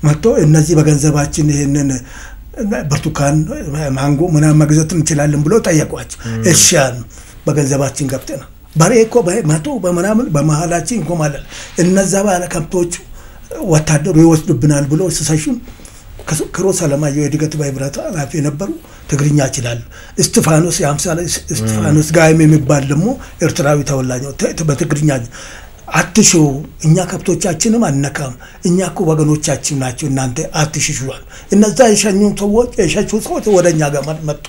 መጥቶ እነዚህ በገንዘባችን ይሄንን ብርቱካን ማንጎ ምናምን መግዛት እንችላለን ብሎ ጠየቋቸው እሺ በገንዘባችን ገብተና ባሬ እኮ በመቶ በመናምን በመሐላችን እንጎማለል እነዛ ባለ ከብቶቹ ወታደሩ ይወስዱብናል ብሎ ሲሳሹን ክሮስ አለማየሁ የድገት ባይብራታ ኃላፊ ነበሩ ትግርኛ ይችላል እስጢፋኖስ ያምሳለ እስጢፋኖስ ጋይም የሚባል ደግሞ ኤርትራዊ ተወላጅ ነው በትግርኛ አትሹ እኛ ከብቶቻችንም አንነካም እኛ እኮ ወገኖቻችን ናቸው እናንተ አትሽሹዋል እነዛ የሸኙ ሰዎች ወደኛ ጋር መጡ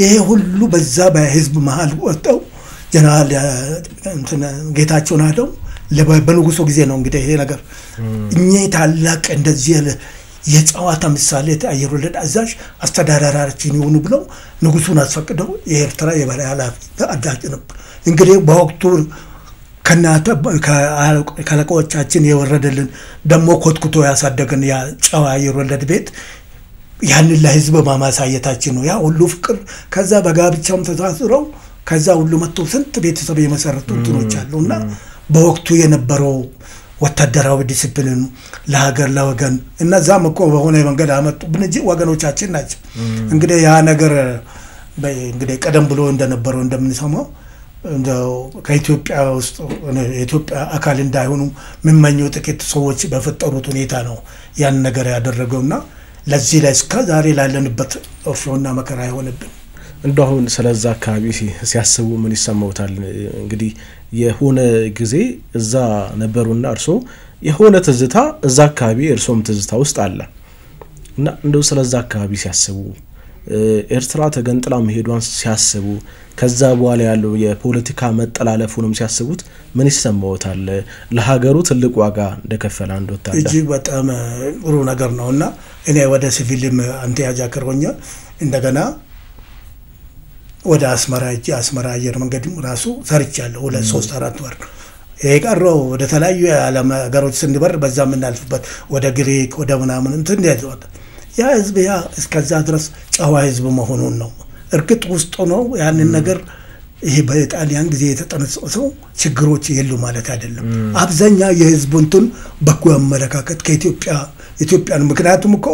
ይሄ ሁሉ በዛ በህዝብ መሃል ወጣው ጀነራል እንትን ጌታቸው ናደው በንጉሱ ጊዜ ነው እንግዲህ ይሄ ነገር እኛ ታላቅ እንደዚህ የጫዋታ ምሳሌ አየር ወለድ አዛዥ አስተዳዳሪያችን ይሁኑ ብለው ንጉሱን አስፈቅደው የኤርትራ የበላይ ኃላፊ አዳጭ ነበር እንግዲህ በወቅቱ ከናተ ከለቆቻችን የወረደልን ደሞ ኮትኩቶ ያሳደገን ያ ጫዋ አየር ወለድ ቤት ያን ለህዝብ ማማሳየታችን ነው ያ ሁሉ ፍቅር ከዛ በጋብቻም ተሳስረው ከዛ ሁሉ መጥቶ ስንት ቤተሰብ የመሰረቱ እንትኖች አሉና በወቅቱ የነበረው ወታደራዊ ዲሲፕሊን ለሀገር ለወገን እነዛም እኮ በሆነ መንገድ አመጡብን እንጂ ወገኖቻችን ናቸው እንግዲህ ያ ነገር እንግዲህ ቀደም ብሎ እንደነበረው እንደምንሰማው እንደው ከኢትዮጵያ ውስጥ የኢትዮጵያ አካል እንዳይሆኑ ምንመኙ ጥቂት ሰዎች በፈጠሩት ሁኔታ ነው ያን ነገር ያደረገውና ለዚህ ላይ እስከ ዛሬ ላለንበት እርሾና መከራ ይሆንብን እንደው ስለዛ አካባቢ ሲያስቡ ምን ይሰማውታል እንግዲህ የሆነ ጊዜ እዛ ነበሩና እርሶ የሆነ ትዝታ እዛ አካባቢ እርሶም ትዝታ ውስጥ አለ እና እንደው ስለዛ አካባቢ ሲያስቡ ኤርትራ ተገንጥላ መሄዷን ሲያስቡ ከዛ በኋላ ያለው የፖለቲካ መጠላለፉንም ሲያስቡት ምን ይሰማውታል ለሀገሩ ትልቅ ዋጋ እንደከፈለ አንድ ወታደር እጅግ በጣም ጥሩ ነገር ነውና እኔ ወደ ሲቪልም አንተ ያጃከረኛ እንደገና ወደ አስመራ አየር መንገድም ራሱ ሰርቻለሁ ወደ 3-4 ወር የቀረው ወደ ተለያዩ ዓለም ሀገሮች ስንበር በዛም እናልፍበት ወደ ግሪክ ወደ ምናምን እንትን ያዘዋል ያ ህዝብ ያ እስከዛ ድረስ ጫዋ ህዝብ መሆኑን ነው እርግጥ ውስጥ ነው ያንን ነገር ይሄ በጣሊያን ጊዜ የተጠነሰሰው ችግሮች የሉ ማለት አይደለም አብዛኛው የህዝቡን በጎ አመለካከት ከኢትዮጵያን ምክንያቱም እኮ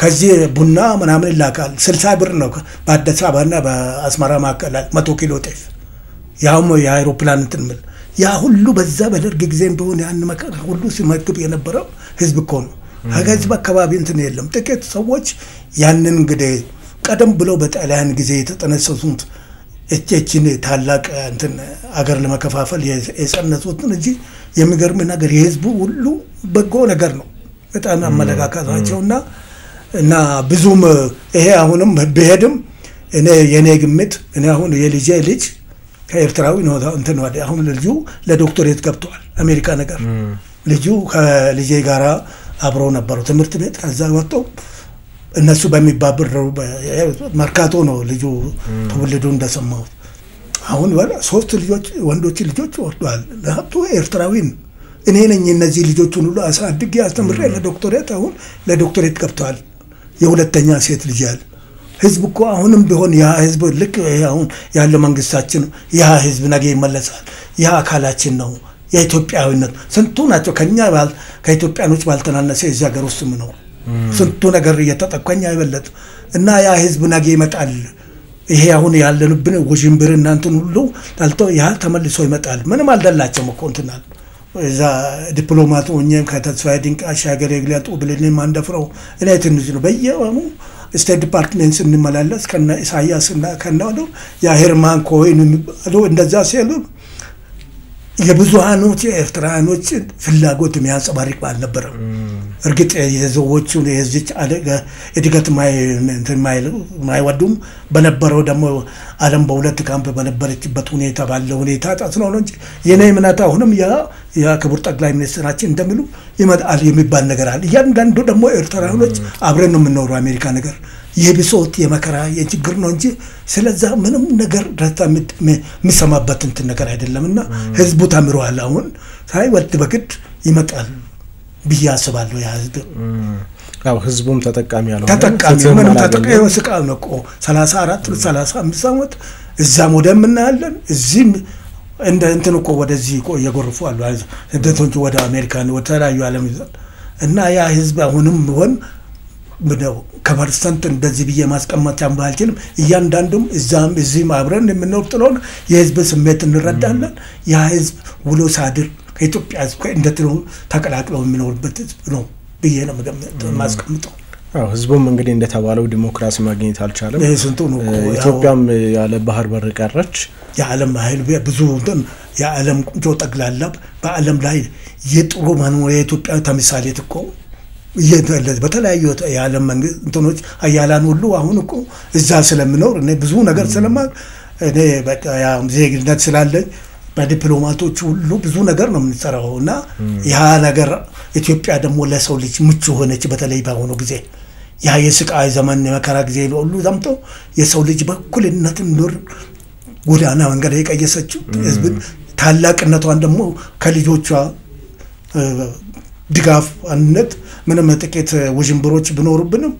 ከዚህ ቡና ምናምን ይላካል 60 ብር ነው በአዲስ አበባና በአስመራ ማከለ 100 ኪሎ ጤፍ ያውም የአይሮፕላን እንትምል ያ ሁሉ በዛ በደርግ ጊዜ እንደሆነ ያን መከራ ሁሉ ሲመግብ የነበረው ህዝብ እኮ ነው ህዝብ አካባቢ እንትን የለም ጥቂት ሰዎች ያንን እንግዲህ ቀደም ብሎ በጣሊያን ጊዜ የተጠነሰሱት እቺን ታላቅ እንትን አገር ለመከፋፈል የጸነሱት እንጂ የሚገርም ነገር የህዝቡ ሁሉ በጎ ነገር ነው በጣም አመለካከታቸውና እና ብዙም ይሄ አሁንም በሄድም እኔ የኔ ግምት እኔ አሁን የልጄ ልጅ ከኤርትራዊ ነው እንትን ወደ አሁን ልጁ ለዶክተሬት ገብቷል አሜሪካ ነገር ልጁ ከልጄ ጋራ አብሮ ነበሩ ትምህርት ቤት ከዛ ወጥቶ እነሱ በሚባብር ማርካቶ ነው ልጁ ተወልዶ እንደሰማው አሁን ወላ 3 ልጆች ወንዶች ልጆች ወርዷል ለሀብቱ ኤርትራዊን እኔ ነኝ እነዚህ ልጆቹን ሁሉ አሳድጌ አስተምሬ ለዶክተሬት አሁን ለዶክተሬት ገብቷል የሁለተኛ ሴት ልጅ ያለ ህዝብ እኮ አሁንም ቢሆን ያ ህዝብ ልክ አሁን ያለው መንግስታችን ያ ህዝብ ነገ ይመለሳል ያ አካላችን ነው የኢትዮጵያዊነት ስንቱ ናቸው ከኢትዮጵያኖች ባልተናነሰ እዚህ ሀገር ውስጥ ነው ስንቱ ነገር እየተጠቀኛ ይበለጥ እና ያ ህዝብ ነገ ይመጣል ይሄ አሁን ያለንብን ወጅምብር እናንተን ሁሉ ታልቶ ያ ተመልሶ ይመጣል ምንም አልደላቸውም እኮ እንትናል እዛ ዲፕሎማቱ ወኘም ከተስፋዬ ድንቅ አሻገር ይግለጡ ብለን ማንደፍረው እኔ ትንሽ ነው በየወሙ ስቴት ዲፓርትመንት እንመላለስ ከነ ኢሳያስና ከነዶ ያ ሄርማን ኮይን እንደዛ ሲሉ የብዙሃኖች ኤርትራኖች ፍላጎት የሚያንጸባርቅ አልነበረም እርግጥ የዘዎቹን የዚች አደጋ እድገት ማይወዱም በነበረው ደግሞ ዓለም በሁለት ካምፕ በነበረችበት ሁኔታ ባለው ሁኔታ ታስነው ነው እንጂ የኔ ምናታ አሁንም ያ ክቡር ጠቅላይ ሚኒስትራችን እንደሚሉ ይመጣል የሚባል ነገር አለ ያንዳንዱ ደግሞ ኤርትራኖች አብረን ነው የምንኖረው አሜሪካ ነገር የብሶት የመከራ የችግር ነው እንጂ ስለዛ ምንም ነገር ረታ የሚሰማበት እንትን ነገር አይደለምና ህዝቡ ተምሯል አሁን ሳይወድ በግድ ይመጣል ቢያስባለው ያ ህዝብ ያው ህዝቡም ተጠቃሚ ያለው ምንም ተጠቃሚ ወስቃል ነው 34 35 አመት እዛም ወደምና ያለን እዚህም እንትን እኮ ወደዚህ እኮ እየጎርፉ አሉ እንደቶንቹ ወደ አሜሪካን ወደ ተለያዩ ዓለም እና ያ ህዝብ አሁንም ሆን ምነው ከፐርሰንት እንደዚህ ብዬ ማስቀመጥ ያምባልችልም እያንዳንዱም እዚህም አብረን የምንወጥ ነው የህዝብ ስሜት እንረዳለን ያ ህዝብ ውሎ ሳድር ከኢትዮጵያ ህዝብ እንደትሮ ተቀላቅለው የሚኖርበት ነው ብዬ ነው ማስቀምጠው። ህዝቡም እንግዲህ እንደተባለው ዲሞክራሲ ማግኘት አልቻለም። ስንቱ ነው ኢትዮጵያም ያለ ባህር በር ቀረች። የዓለም ኃይል ብዙ የዓለም ቁንጮ ጠቅላላ በዓለም ላይ የጥሩ መኖሪያ የኢትዮጵያ ተምሳሌት እኮ በተለያዩ የዓለም እንትኖች አያላን ሁሉ አሁን እኮ እዛ ስለምኖር እኔ ብዙ ነገር ስለማቅ እኔ በቃ ያው ዜግነት ስላለኝ በዲፕሎማቶች ሁሉ ብዙ ነገር ነው የምንሰራውና ያ ነገር ኢትዮጵያ ደግሞ ለሰው ልጅ ምቹ ሆነች። በተለይ ባሁኑ ጊዜ ያ የስቃይ ዘመን የመከራ ጊዜ ሁሉ ዘምቶ የሰው ልጅ በኩልነት እንድር ጎዳና መንገድ የቀየሰችው ህዝብ ታላቅነቷን ደግሞ ከልጆቿ ድጋፍ አንነት ምንም ጥቂት ውዥንብሮች ቢኖርብንም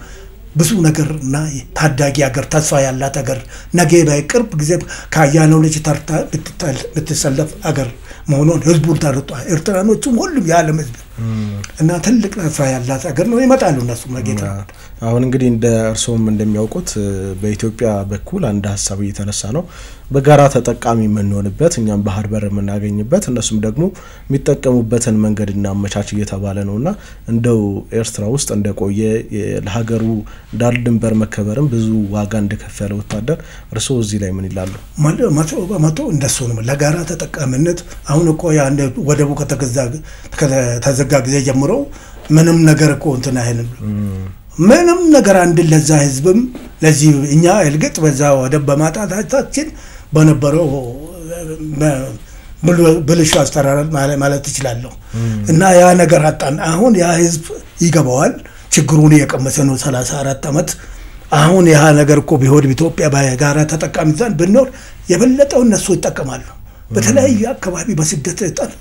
ብዙ ነገርና ታዳጊ ሀገር ተስፋ ያላት ሀገር ነገ በቅርብ ጊዜ ካያለው ልጅ ተርታ ብትሰለፍ ሀገር መሆኑን ህዝቡን ታርጧል። ኤርትራኖቹም ሁሉም የዓለም ህዝብ እና ትልቅ ተስፋ ያላት ሀገር ነው ይመጣሉ እነሱ መጌታ። አሁን እንግዲህ እንደ እርሶም እንደሚያውቁት በኢትዮጵያ በኩል አንድ ሐሳብ እየተነሳ ነው በጋራ ተጠቃሚ የምንሆንበት እኛም ባህር በር የምናገኝበት እነሱም ደግሞ የሚጠቀሙበትን መንገድና አመቻች እየተባለ ነውና እንደው ኤርትራ ውስጥ እንደቆየ ለሀገሩ ዳር ድንበር መከበርም ብዙ ዋጋ እንደከፈለ ወታደር እርሶ እዚህ ላይ ምን ይላሉ? መቶ እንደሱ ነው ለጋራ ተጠቃሚነት። አሁን እኮ ያን ወደቡ ከተዘጋ ጊዜ ጀምሮ ምንም ነገር እኮ እንትን አይልም ምንም ነገር አንድ ለዛ ህዝብም ለዚህ እኛ እልግጥ በዛ ወደብ በማጣታችን በነበረው ብልሹ አስተራራ ማለት ይችላል እና ያ ነገር አጣን። አሁን ያ ህዝብ ይገባዋል ችግሩን የቀመሰ ነው 34 አመት። አሁን ያ ነገር እኮ ቢሆን ኢትዮጵያ በጋራ ተጠቃሚ ዘንድ ብንኖር የበለጠው እነሱ ይጠቀማሉ። በተለያየ አካባቢ በስደት ጠር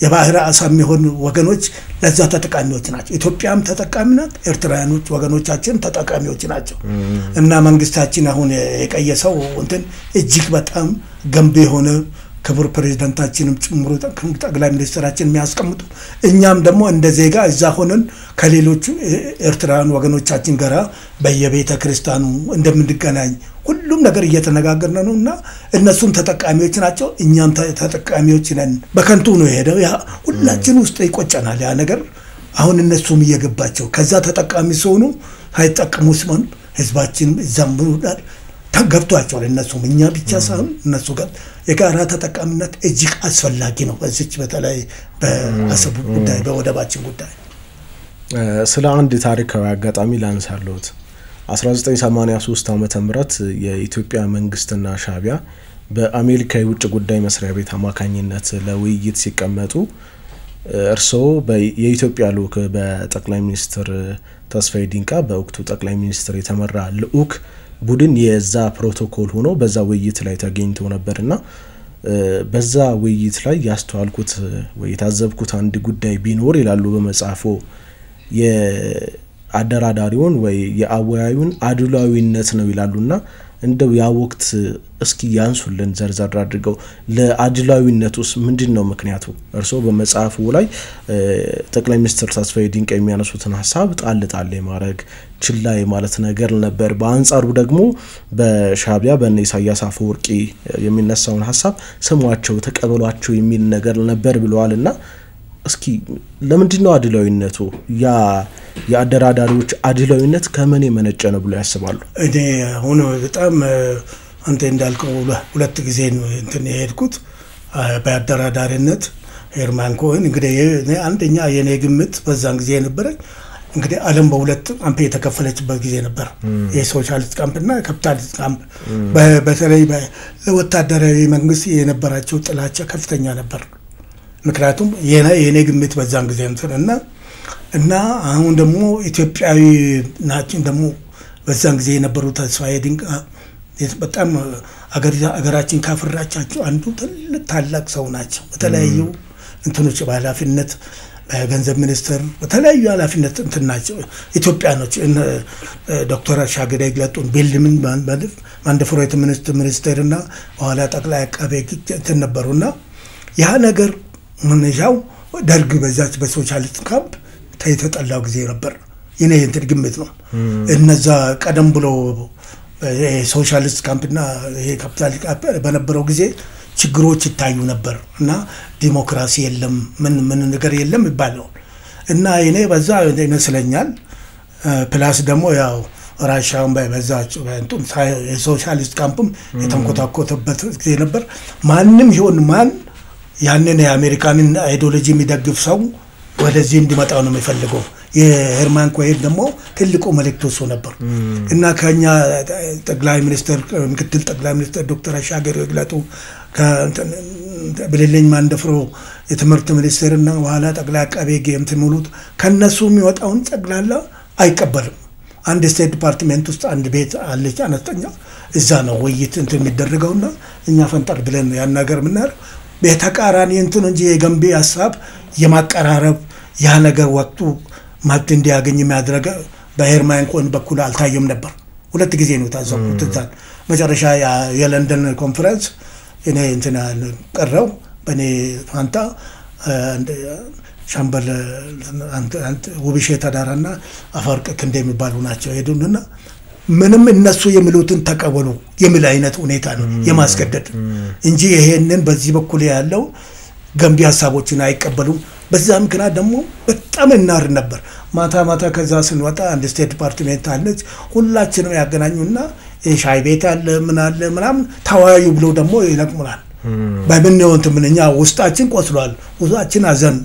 የባህር አሳም ይሆን ወገኖች ለዛ ተጠቃሚዎች ናቸው። ኢትዮጵያም ተጠቃሚ ናት፣ ኤርትራኖች ወገኖቻችን ተጠቃሚዎች ናቸው። እና መንግስታችን አሁን የቀየሰው እንትን እጅግ በጣም ገንቢ የሆነ ክቡር ፕሬዝዳንታችንም ጭምሮ ጠቅላይ ሚኒስትራችን የሚያስቀምጡ እኛም ደግሞ እንደ ዜጋ እዛ ሆነን ከሌሎች ኤርትራን ወገኖቻችን ጋራ በየቤተ ክርስቲያኑ እንደምንገናኝ ሁሉም ነገር እየተነጋገርን ነውና እነሱም ተጠቃሚዎች ናቸው እኛም ተጠቃሚዎች ነን። በከንቱ ነው የሄደው ያ ሁላችን ውስጥ ይቆጨናል ያ ነገር። አሁን እነሱም እየገባቸው ከዛ ተጠቃሚ ሲሆኑ ሳይጠቀሙስ ማን ህዝባችን ዘምሩዳል ተገብቷቸዋል። እነሱም እኛ ብቻ ሳይሆን እነሱ ጋር የጋራ ተጠቃሚነት እጅግ አስፈላጊ ነው። በዚች በተለይ በአሰብ ጉዳይ በወደባችን ጉዳይ ስለ አንድ ታሪካዊ አጋጣሚ ላንሳለሁት። 1983 ዓመተ ምህረት የኢትዮጵያ መንግስትና ሻቢያ በአሜሪካ የውጭ ጉዳይ መስሪያ ቤት አማካኝነት ለውይይት ሲቀመጡ እርሶ የኢትዮጵያ ልኡክ በጠቅላይ ሚኒስትር ተስፋዬ ዲንቃ በወቅቱ ጠቅላይ ሚኒስትር የተመራ ልኡክ ቡድን የዛ ፕሮቶኮል ሆኖ በዛ ውይይት ላይ ተገኝቶ ነበርና በዛ ውይይት ላይ ያስተዋልኩት ወይ ታዘብኩት አንድ ጉዳይ ቢኖር ይላሉ በመጻፎ የአደራዳሪውን ወይ የአወያዩን አድሏዊነት ነው ይላሉና እንደው ያ ወቅት እስኪ ያንሱልን ዘርዘር አድርገው ለአድሏዊነቱስ ምንድነው ምክንያቱ? እርሶ በመጻፉ ላይ ጠቅላይ ሚኒስትር ተስፋዬ ዲንቃ የሚያነሱትን ሐሳብ ጣል የማረግ ችላ ማለት ነገር ነበር። በአንጻሩ ደግሞ በሻቢያ በእነ ኢሳያስ አፈወርቂ የሚነሳውን ሐሳብ ስሟቸው ተቀበሏቸው የሚል ነገር ነበር ብለዋልና እስኪ ለምንድነው አድሏዊነቱ የአደራዳሪዎች አድሏዊነት ከምን የመነጨ ነው ብለው ያስባሉ? እኔ አሁን በጣም አንተ እንዳልከው ሁለት ጊዜ ነው እንትን የሄድኩት በአደራዳሪነት ሄርማን ኮሄን እንግዲህ አንደኛ የኔ ግምት በዛን ጊዜ ነበር እንግዲህ ዓለም በሁለት ካምፕ የተከፈለችበት ጊዜ ነበር የሶሻሊስት ካምፕና ካፒታሊስት ካምፕ። በተለይ በወታደራዊ መንግስት የነበራቸው ጥላቻ ከፍተኛ ነበር። ምክንያቱም የኔ ግምት በዛን ጊዜ እና አሁን ደግሞ ኢትዮጵያዊ ናችን ደግሞ በዛን ጊዜ የነበሩ ተስፋዬ ዲንቃ በጣም አገራችን ካፈራቻቸው አንዱ ታላቅ ሰው ናቸው። በተለያዩ እንትኖች በኃላፊነት በገንዘብ ሚኒስትር በተለያዩ ኃላፊነት እንትን ናቸው ኢትዮጵያኖች። ዶክተር አሻገር ይግለጡን ቢልድምን ማንደፍሮት ሚኒስትርና በኋላ ጠቅላይ አቃቤ ሕግ ነበሩና ያ ነገር ምንሻው ደርግ በዛች በሶሻሊስት ካምፕ ተይተጠላው ጊዜ ነበር። የኔ እንትን ግምት ነው። እነዛ ቀደም ብሎ ሶሻሊስት ካምፕና ይሄ ካፒታሊስት ካምፕ በነበረው ጊዜ ችግሮች ይታዩ ነበር እና ዲሞክራሲ የለም ምን ነገር የለም ይባላል እና እኔ በዛ ይመስለኛል ፕላስ ደግሞ ያው ራሻውን በዛቸው እንትን የሶሻሊስት ካምፕም የተንኮታኮተበት ጊዜ ነበር ማንም ይሁን ማን ያንን የአሜሪካንን አይዲዮሎጂ የሚደግፍ ሰው ወደዚህ እንዲመጣው ነው የሚፈልገው የሄርማን ኮሄን ደግሞ ትልቁ መልእክቱ እሱ ነበር እና ከኛ ጠቅላይ ሚኒስትር ምክትል ጠቅላይ ሚኒስትር ዶክተር አሻገር ይግለጡ በሌለኝ ማንደፍሮ የትምህርት ሚኒስትርና በኋላ ጠቅላይ አቃቤ ሕግ ሙሉት ከነሱ የሚወጣውን ጠቅላላ አይቀበልም አንድ ስቴት ዲፓርትመንት ውስጥ አንድ ቤት አለች አነስተኛ እዛ ነው ውይይት እንትን የሚደረገውና እኛ ፈንጠር ብለን ያን ነገር ምናር በተቃራኒ እንትን እንጂ የገንቢ ሐሳብ የማቀራረብ ያ ነገር ወቅቱ ማት እንዲያገኝ የሚያደርግ በሄርማን ኮሄን በኩል አልታየም ነበር ሁለት ጊዜ ነው ታዘብኩት እዛ መጨረሻ የለንደን ኮንፈረንስ እኔ እንትና ቀረው በኔ ፋንታ ሻምበል አንተ ውብሸት አዳራና አፈወርቅ ክንዴ የሚባሉ ናቸው ሄዱና ምንም እነሱ የሚሉትን ተቀበሉ የሚል አይነት ሁኔታ ነው የማስገደድ እንጂ ይሄንን በዚህ በኩል ያለው ገንቢ ሐሳቦችን አይቀበሉም በዛ ምክንያት ደግሞ በጣም እናር ነበር ማታ ከዛ ስንወጣ አንድ ስቴት ዲፓርትመንት አለች ሁላችንም ያገናኙና ሻይ ቤት አለ ምን አለ ምናምን ተዋዩ ብሎ ደግሞ ይለቅሙናል በምን ነው እንትምንኛ ውስጣችን ቆስሏል ውስጣችን አዘን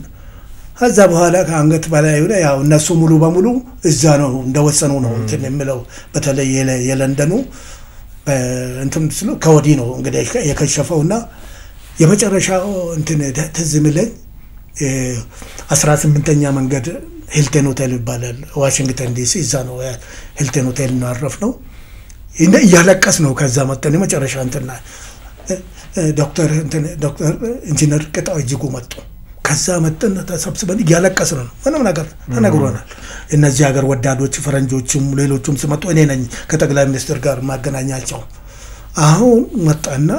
ከዛ በኋላ ከአንገት በላይ ወደ ያው እነሱ ሙሉ በሙሉ እዛ ነው እንደወሰኑ ነው እንትን የሚለው በተለይ የለንደኑ እንትን ስለ ከወዲ ነው እንግዲህ የከሸፈውና የመጨረሻው እንትን ተዝምለኝ 18ኛ መንገድ ሂልተን ሆቴል ይባላል ዋሽንግተን ዲሲ እዛ ነው ሂልተን ሆቴል ነው አረፍነው እና ያለቀስ ነው ከዛ መጣን የመጨረሻ እንትና ዶክተር ኢንጂነር ቅጣው እጅጉ መጡ ከዛ መጣን ተሰብስበን ያለቀስን ነው ምንም ነገር ተነግሮናል እነዚህ ሀገር ወዳዶች ፈረንጆችም ሌሎችም ሲመጡ እኔ ነኝ ከጠቅላይ ሚኒስትር ጋር ማገናኛቸው አሁን መጣና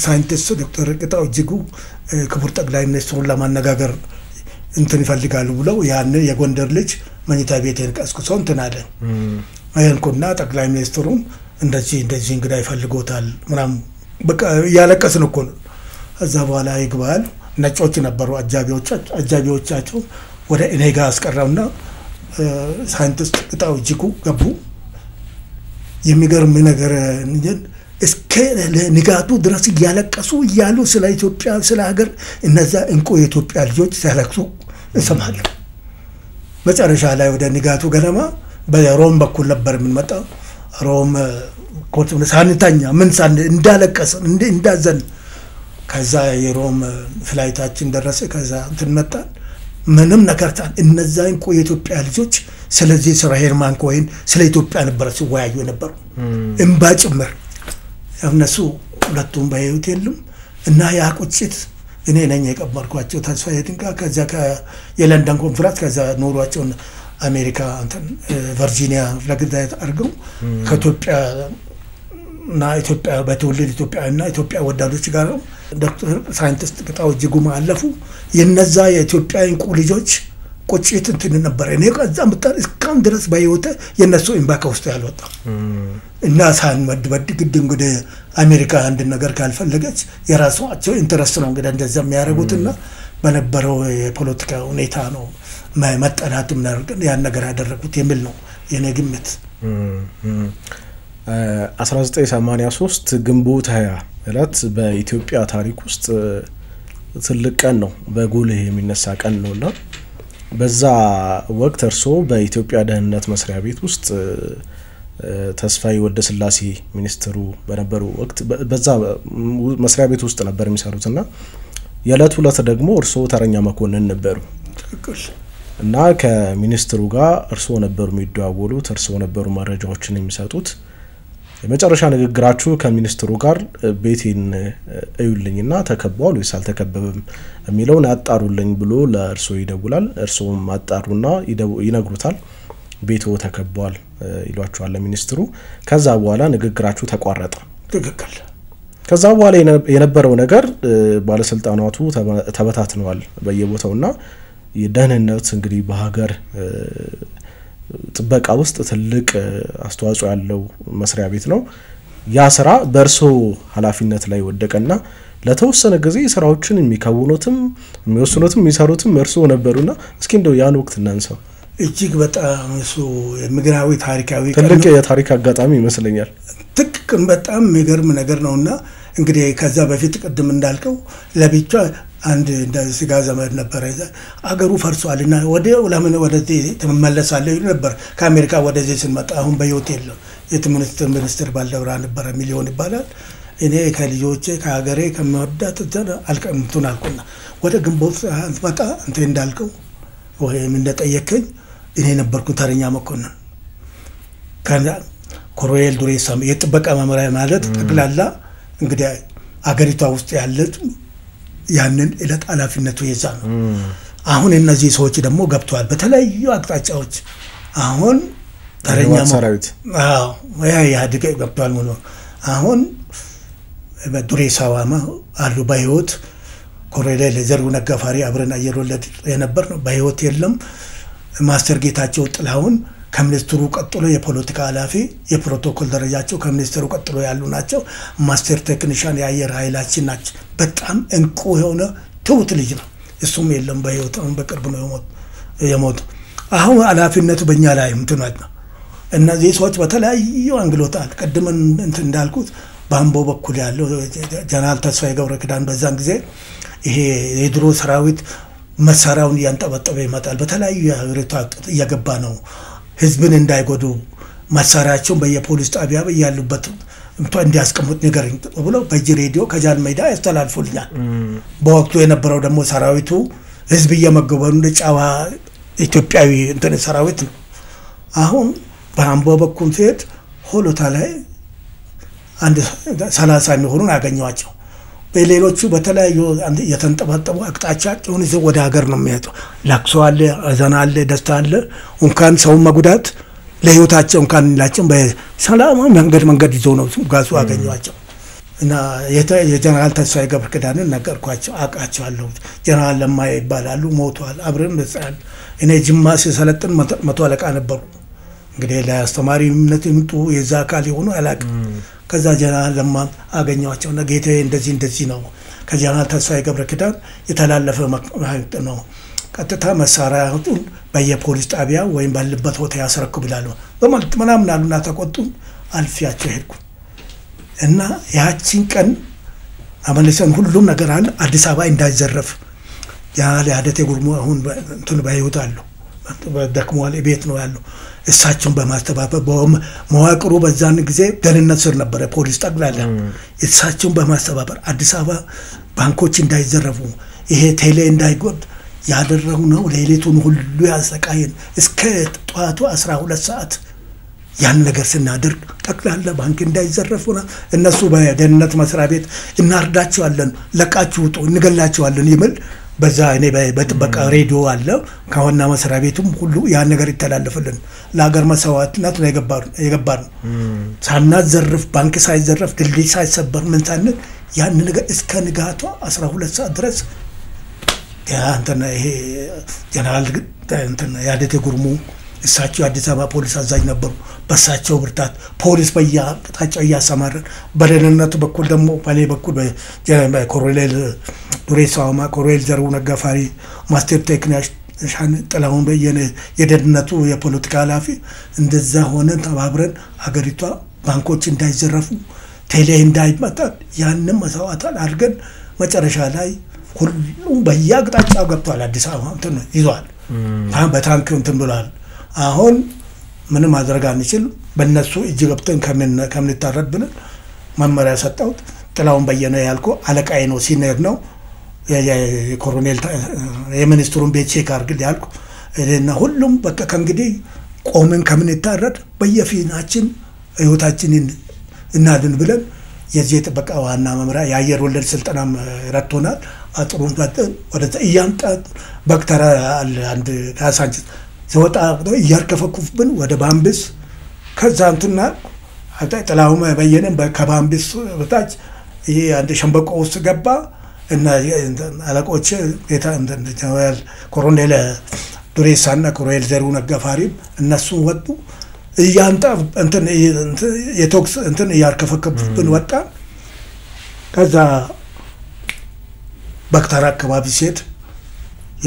ሳይንቲስት ዶክተር ቅጣው እጅጉ ክቡር ጠቅላይ ሚኒስትሩን ለማነጋገር እንትን ይፈልጋሉ ብለው ያን የጎንደር ልጅ መኝታ ቤቴን ቀስቅሰው እንትን አለ አይንኩና ጠቅላይ ሚኒስትሩ እንደዚህ እንግዳ ይፈልጎታል ምናምን በቃ ያለቀስን እኮ ነው እዛ በኋላ ይግባል ነጮች ነበሩ አጃቢዎቻቸው ወደ እኔጋ አስቀራውና ሳይንቲስት ቅጣው እጅጉ ገቡ የሚገርም ነገር እንጀን እስከ ለንጋቱ ድረስ ያለቀሱ ይያሉ ስለ ኢትዮጵያ ስለ ሀገር እነዛ እንቁ የኢትዮጵያ ልጆች ሲያለቅሱ እሰማለሁ መጨረሻ ላይ ወደ ንጋቱ ገለማ በሮም በኩል ነበር የምንመጣው ሮም ኮንትም ሳንታኛ ምን ሳን እንዳለቀሰን እንዳዘን ከዛ የሮም ፍላይታችን ደረሰ ከዛ እንትን መጣን ምንም ነገርታን እነዛ እንቁ የኢትዮጵያ ልጆች ስለዚህ ስለ ሄርማን ኮሄን ስለ ኢትዮጵያ ነበር ሲወያዩ ነበር እንባጭምር እነሱ ሁለቱም በህይወት የሉም እና ያ ቁጭት እኔ ነኝ የቀበርኳቸው ተስፋዬ ድንቃ ከዛ የለንደን ኮንፈረንስ ከዛ ኖሯቸው አሜሪካ እንትን ቨርጂኒያ ለግዳይ አርገው ከኢትዮጵያ እና ኢትዮጵያ በትውልድ ኢትዮጵያና ኢትዮጵያ ወዳዶች ጋር ዶክተር ሳይንቲስት ቅጣው እጅጉ ማለፉ የነዛ የኢትዮጵያ እንቁ ልጆች ቁጭት እንትን ነበር እኔ ከዛም በጣም እስካሁን ድረስ በህይወት የነሱ ኢምባካ ውስጥ ያልወጣ እና ሳንመድበድ ግድ እንግዲህ አሜሪካ አንድ ነገር ካልፈለገች የራሷቸው ኢንተረስት ነው እንግዲህ እንደዛ የሚያደርጉትና በነበረው የፖለቲካ ሁኔታ ነው መጠናትም እናደርገን ያን ነገር ያደረጉት የሚል ነው የኔ ግምት 1983 ግንቦት 20 እለት በኢትዮጵያ ታሪክ ውስጥ ትልቅ ቀን ነው በጉልህ የሚነሳ ቀን ነውና በዛ ወቅት እርሶ በኢትዮጵያ ደህንነት መስሪያ ቤት ውስጥ ተስፋዬ ወደ ስላሴ ሚኒስትሩ በነበሩ ወቅት በዛ መስሪያ ቤት ውስጥ ነበር የሚሰሩትና የዕለቱ ዕለት ደግሞ እርሶ ተረኛ መኮንን ነበሩ እና ከሚኒስትሩ ጋር እርሶ ነበሩ የሚደዋወሉት እርሶ ነበሩ መረጃዎችን የሚሰጡት የመጨረሻ ንግግራችሁ ከሚኒስትሩ ጋር ቤቴን እዩልኝና ተከቧል ወይስ አልተከበበም የሚለውን አጣሩልኝ ብሎ ለእርሶ ይደውላል እርሶም አጣሩና ይነግሩታል ቤቱ ተከቧል ይሏቸዋል ለሚኒስትሩ ከዛ በኋላ ንግግራችሁ ተቋረጠ ትክክል ከዛ በኋላ የነበረው ነገር ባለስልጣናቱ ተበታትነዋል በየቦታውና የደህንነት እንግዲህ በሀገር ጥበቃ ውስጥ ትልቅ አስተዋጽኦ ያለው መስሪያ ቤት ነው ያ ስራ በእርሶ ኃላፊነት ላይ ወደቀና ለተወሰነ ጊዜ ስራዎችን የሚከውኑትም የሚወስኑትም የሚሰሩትም እርሶ ነበሩና እስኪ እንደው ያን ወቅት እናንሳው እጅግ በጣም እሱ የምግራዊ ታሪካዊ ትልቅ የታሪክ አጋጣሚ ይመስለኛል ትክክል በጣም የሚገርም ነገር ነውና እንግዲህ ከዛ በፊት ቅድም እንዳልከው ለብቻ አንድ እንደ ስጋ ዘመድ ነበር አገሩ ፈርሷልና ለምን ወደዚህ ተመለሳለህ ነበር ከአሜሪካ ወደዚህ ስንመጣ አሁን በህይወት የለም የትምህርት ሚኒስትር ባልደብራ ነበር ሚሊዮን ይባላል እኔ ከልጆቼ ከሀገሬ ከመወዳት አልቀምቱን አልኩና ወደ ግንቦት መጣ እንተ እንዳልከው ወይም እንደጠየከኝ እኔ ነበርኩ ተረኛ መኮንን ከዛ ኮሎኔል ዱሬሳ የጥበቃ መመሪያ ማለት ጠቅላላ እንግዲህ አገሪቷ ውስጥ ያለች ያንን እለት ኃላፊነቱ የዛ ነው አሁን እነዚህ ሰዎች ደግሞ ገብቷል በተለያዩ አቅጣጫዎች አሁን ተረኛ ሰራዊት ያድገ ገብቷል ነው አሁን በዱሬሳዋማ አሉ በህይወት ኮሎኔል ዘሩ ነጋፋሪ አብረን አየር ወለድ የነበር ነው በህይወት የለም ማስተር ጌታቸው ጥላሁን ከሚኒስትሩ ቀጥሎ የፖለቲካ ኃላፊ የፕሮቶኮል ደረጃቸው ከሚኒስትሩ ቀጥሎ ያሉ ናቸው ማስተር ቴክኒሻን የአየር ኃይላችን ናቸው በጣም እንቁ የሆነ ትውት ልጅ ነው እሱም የለም በህይወት አሁን በቅርብ ነው የሞት አሁን ኃላፊነቱ በእኛ ላይ ምትናት ነው እነዚህ ሰዎች በተለያዩ አንግሎታል ቀድም እንዳልኩት ባምቦ በኩል ያለው ጀነራል ተስፋዬ ገብረ ኪዳን በዛን ጊዜ ይሄ የድሮ ሰራዊት መሳሪያውን ያንጠበጠበ ይመጣል በተለያዩ የሀገሪቱ እየገባ ነው ህዝብን እንዳይጎዱ መሳሪያቸውን በየፖሊስ ጣቢያ ያሉበት እንዲያስቀምጡ ነገር ብሎ በጅሬዲዮ ከጃን ሜዳ ያስተላልፉልኛል በወቅቱ የነበረው ደግሞ ሰራዊቱ ህዝብ እየመገበው እንደጫዋ ኢትዮጵያዊ እንትን ሰራዊት ነው አሁን ባምቦ በኩል ሲሄድ ሆሎታ ላይ አንድ 30 የሚሆኑን ያገኘዋቸው በሌሎቹ በተለያዩ የተንጠባጠቡ አቅጣጫቸውን ይዘው ወደ ሀገር ነው የሚያጡ ለቅሶ አለ አዘን አለ ደስታ አለ እንኳን ሰው መጉዳት ለህይወታቸው እንኳን ላቸው በሰላማዊ መንገድ ይዘው ነው ጋዙ ያገኘዋቸው እና የጀነራል ተስፋዬ ገብረ ኪዳንን ነገርኳቸው አቃቸዋለሁ ጀነራል ለማ ይባላሉ ሞቷል አብረን በጻል እኔ ጅማ ሲሰለጥን መቶ አለቃ ነበሩ እንግዲህ ለአስተማሪነት ይምጡ የዛ አካል ይሆኑ አላቅ ከዛ ጀነራል ለማ አገኘዋቸው እና ጌታዬ እንደዚህ ነው ከጀነራል ተስፋዬ ገብረ ኪዳን የተላለፈ ነው ቀጥታ መሳሪያውን በየፖሊስ ጣቢያ ወይም ባለበት ሆቴል ያስረክቡ ይላሉ በማለት ምናምን አሉና ተቆጡን አልፊያቸው ሄድኩ እና ያቺን ቀን አመለሰን ሁሉም ነገር አለ አዲስ አበባ እንዳይዘረፍ ጀነራል ያደቴ ጉርሙ አሁን እንትን ባይወጣ አሉ በደክሟል ቤት ነው ያለው እሳቸውን በማስተባበር በመዋቅሩ በዛን ጊዜ ደህንነት ስር ነበር ፖሊስ ጠቅላላ እሳቸውን በማስተባበር አዲስ አበባ ባንኮች እንዳይዘረፉ ይሄ ቴሌ እንዳይጎድ ያደረጉ ነው ሌሊቱን ሁሉ ያሰቃየን እስከ ጧቱ 12 ሰዓት ያን ነገር ስናደርግ ጠቅላላ ባንክ እንዳይዘረፉና እነሱ በደህንነት መስሪያ ቤት እናርዳቸዋለን ለቃችሁ ውጡ እንገላቸዋለን ይብል በዛ እኔ በጥበቃ ሬዲዮ አለ ከዋና መስሪያ ቤቱም ሁሉ ያን ነገር ይተላለፍልን ለሀገር መስዋዕትነት ነው የገባን ሳናዘርፍ ባንክ ሳይዘረፍ ድልድይ ሳይሰበር ምን ሳንል ያን ነገር እስከ ንጋቱ 12 ሰዓት ድረስ ያንተና ይሄ ጀነራል ያደቴ ጉርሙ እሳቸው አዲስ አበባ ፖሊስ አዛዥ ነበሩ በሳቸው ብርታት ፖሊስ በያጣጫው ያሰማረን በደህንነቱ በኩል ደግሞ ባሌ በኩል በኮሎኔል ዱሬሳውማ ኮሎኔል ዘሩ ነጋፋሪ ማስተር ቴክኒሻን ጥላሁን በየነ የደህንነቱ የፖለቲካ ኃላፊ እንደዛ ሆነን ተባብረን አገሪቷ ባንኮች እንዳይዘረፉ ቴሌ እንዳይመጣ ያንን መስዋዕታል አድርገን መጨረሻ ላይ ሁሉም በያጣጫው ገብቷል አዲስ አበባ እንትን ይዟል በታንክ እንትን ብሏል አሁን ምንም ማድረግ አንችል በእነሱ እጅ ገብተን ከምን ተረድ ብለን መመሪያ ሰጣውት ጥላውን በየነ ያልኩ አለቃዬ ነው ሲነር ነው የኮሎኔል የሚኒስትሩን ቤት ቼክ አድርግ ያልኩ እና ሁሉም በቃ ከእንግዲህ ቆመን ከምን ተረድ በየፊናችን ህይወታችንን እናድን ብለን የዚህ ጥበቃ ዋና መምሪያ የአየር ወለድ ስልጠናም ረድቶናል አጥሩን ወደ እያንጣ በክተራ አንድ ካሳንች ሲወጣ እያርከፈኩፍብን ወደ ባምቢስ ከዛ እንትና ጥላሁን በየነ ከባምቢስ በታች ይሄ አንድ ሸምበቆ ውስጥ ገባ እና አለቆች ጌታ ጀነራል ኮሎኔል ዱሬሳና ኮሎኔል ዘሩ ነጋፋሪ እነሱ ወጡ እያንጣ እንትን የቶክስ እንትን ያርከፈከቡብን ወጣ ከዛ በክተራ አካባቢ ሲሄድ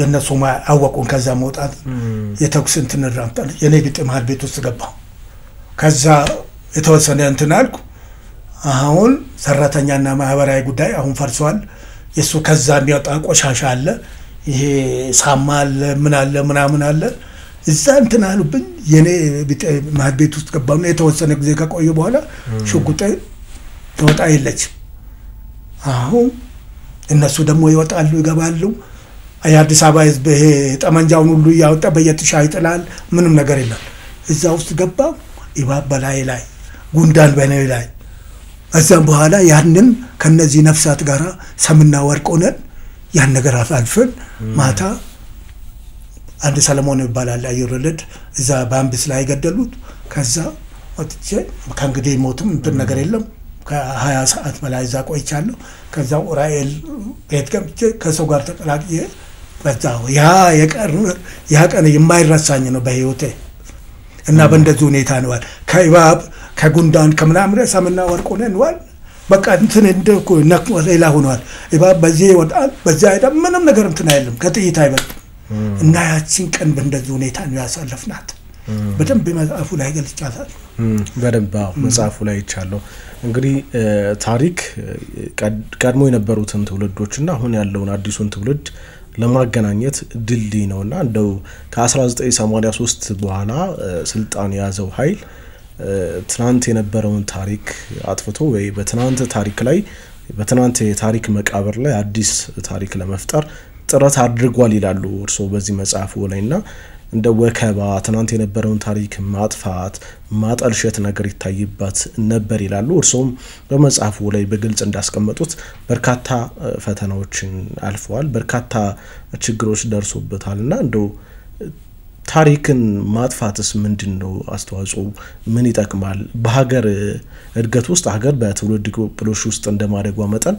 የነሱ አወቁን ከዛ መውጣት የተኩስ እንትን ራምጣል የኔ ቢጤ መሃል ቤት ውስጥ ገባሁ ከዛ የተወሰነ እንትን አልኩ አሁን ሰራተኛና ማህበራዊ ጉዳይ አሁን ፈርሷል የሱ ከዛ የሚወጣ ቆሻሻ አለ ይሄ ሳማል ምን አለ ምናምን አለ እዛ እንትን አሉብኝ የኔ ቢጤ መሃል ቤት ውስጥ ገባሁ የተወሰነ ጊዜ ከቆየ በኋላ ሽጉጤ ተወጣ የለች አሁን እነሱ ደግሞ ይወጣሉ ይገባሉ የአዲስ አበባ ህዝብ ይሄ ጠመንጃውን ሁሉ ያወጣ በየጥሻ ይጥላል ምንም ነገር የለም እዛ ውስጥ ገባ ይባበላይ ላይ ጉንዳን በኔ ላይ እዛም በኋላ ያንን ከነዚህ ነፍሳት ጋራ ሰምና ወርቅ ሆነን ያን ነገር አልፈን ማታ አንድ ሰለሞን ይባላል አየሩልድ እዛ ባምብስ ላይ ገደሉት ከዛ ወጥቼ ከእንግዲህ ሞትም እንትን ነገር የለም ከ20 ሰዓት በላይ እዛ ቆይቻለሁ ከዛ ኡራኤል ቤት ገብቼ ከሰው ጋር ተቀላቅዬ በዛው ያ ቀን የማይረሳኝ ነው በህይወቴ እና በእንደዚህ ሁኔታ ነው ከይባብ ከጉንዳን ከምናምን ሰምና ወርቅ ሆነን በቃ እንትን እንደኮ ነክሞ ሌላ ሆኗል ይባብ በዚህ ይወጣል በዛ አይደለም ምንም ነገር እንትን አይልም ከጥይት አይበልጥ እና ያቺን ቀን በእንደዚህ ሁኔታ ነው ያሳለፍናት በደንብ መጽሐፉ ላይ ገልጫታል በደንብ መጽሐፉ ላይ ይቻለው እንግዲህ ታሪክ ቀድሞ የነበሩትን ትውልዶችና አሁን ያለውን አዲሱን ትውልድ ለማገናኘት ድልድይ ነውና እንደው ከ1983 በኋላ ስልጣን ያዘው ኃይል ትናንት የነበረውን ታሪክ አጥፍቶ ወይ በትናንት ታሪክ ላይ በትናንት የታሪክ መቃብር ላይ አዲስ ታሪክ ለመፍጠር ጥረት አድርጓል ይላሉ እርሶ በዚህ መጽሐፉ ላይና እንደ ወከባ ትናንት የነበረውን ታሪክ ማጥፋት ማጠልሸት ነገር ይታይባት ነበር ይላሉ እርሶም በመጽሐፉ ላይ በግልጽ እንዳስቀመጡት በርካታ ፈተናዎችን አልፈዋል በርካታ ችግሮች ደርሶበታልና እንደው ታሪክን ማጥፋትስ ምንድነው አስተዋጽኦ ምን ይጠቅማል በሀገር እድገት ውስጥ ሀገር በትውልድ ቅብብሎሽ ውስጥ እንደማደጓ መጠን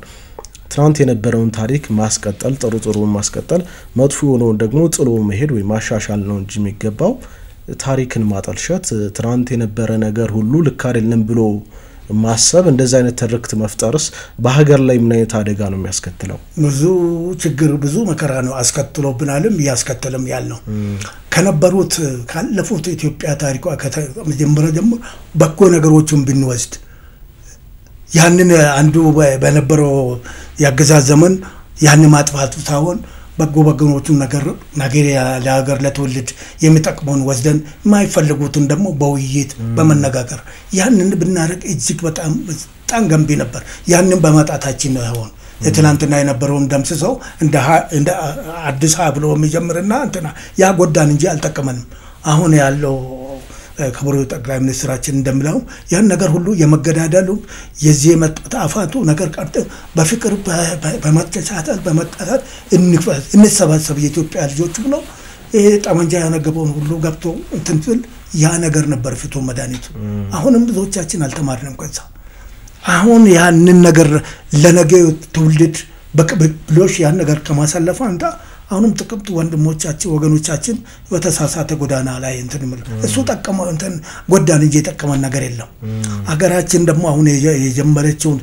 ትናንት የነበረውን ታሪክ ማስቀጠል ጥሩን ማስቀጠል መጥፎ ነው ደግሞ ጥሎ መሄድ ወይ ማሻሻል ነው እንጂ የሚገባው ታሪክን ማጠልሸት ትናንት የነበረ ነገር ሁሉ ልክ አይደለም ብሎ ማሰብ እንደዛ አይነት ትርክት መፍጠርስ በሀገር ላይ ምን አይነት አደጋ ነው የሚያስከትለው ብዙ ችግር ብዙ መከራ ነው አስከትሎብናልም ያስከተለም ያልነው ከነበሩት ካለፉት ኢትዮጵያ ታሪኳ ከመጀመሪያ ጀምሮ በጎ ነገሮችን ብንወስድ ያንን አንዱ በነበረው ያገዛዝ ዘመን ያን ማጥፋቱ ታውን በጎበገኖቹን ነገር ለሀገር ለትውልድ የሚጠቅመውን ወስደን የማይፈልጉትን ደግሞ በውይይት በመነጋገር ያንን ብናረግ እጅግ በጣም ገንቢ ነበር ያንን በማጣታችን ነው ያሆን የትናንትና የነበረውን ደምስሰው እንደ አዲስ አበባ ብሎ የሚጀምርና እንትና ያ ጎዳን እንጂ አልጠቀመንም አሁን ያለው ከብሩ ጠቅላይ ሚኒስትራችን እንደምለው ያን ነገር ሁሉ የመገዳደሉ የዚህ መጣፋቱ ነገር ቀርጥ በፍቅር በመተቻቻል በመጣጣት እንሰባሰብ የኢትዮጵያ ልጆች ብሎ ጠመንጃ ያነገበውን ሁሉ ገብቶ እንትንል ያ ነገር ነበር ፍቶ መድኃኒቱ አሁንም ብዙዎቻችን አልተማርንም ከዛ አሁን ያንን ነገር ለነገው ትውልድ በቅብብሎሽ ያን ነገር ከማሳለፍ አንተ አሁንም ጥቅምት ወንድሞቻችን ወገኖቻችን በተሳሳተ ጎዳና ላይ እንትን እሱ ተቀመው እንትን ጎዳን እንጂ ተቀመን ነገር የለም አገራችን ደግሞ አሁን የጀመረችው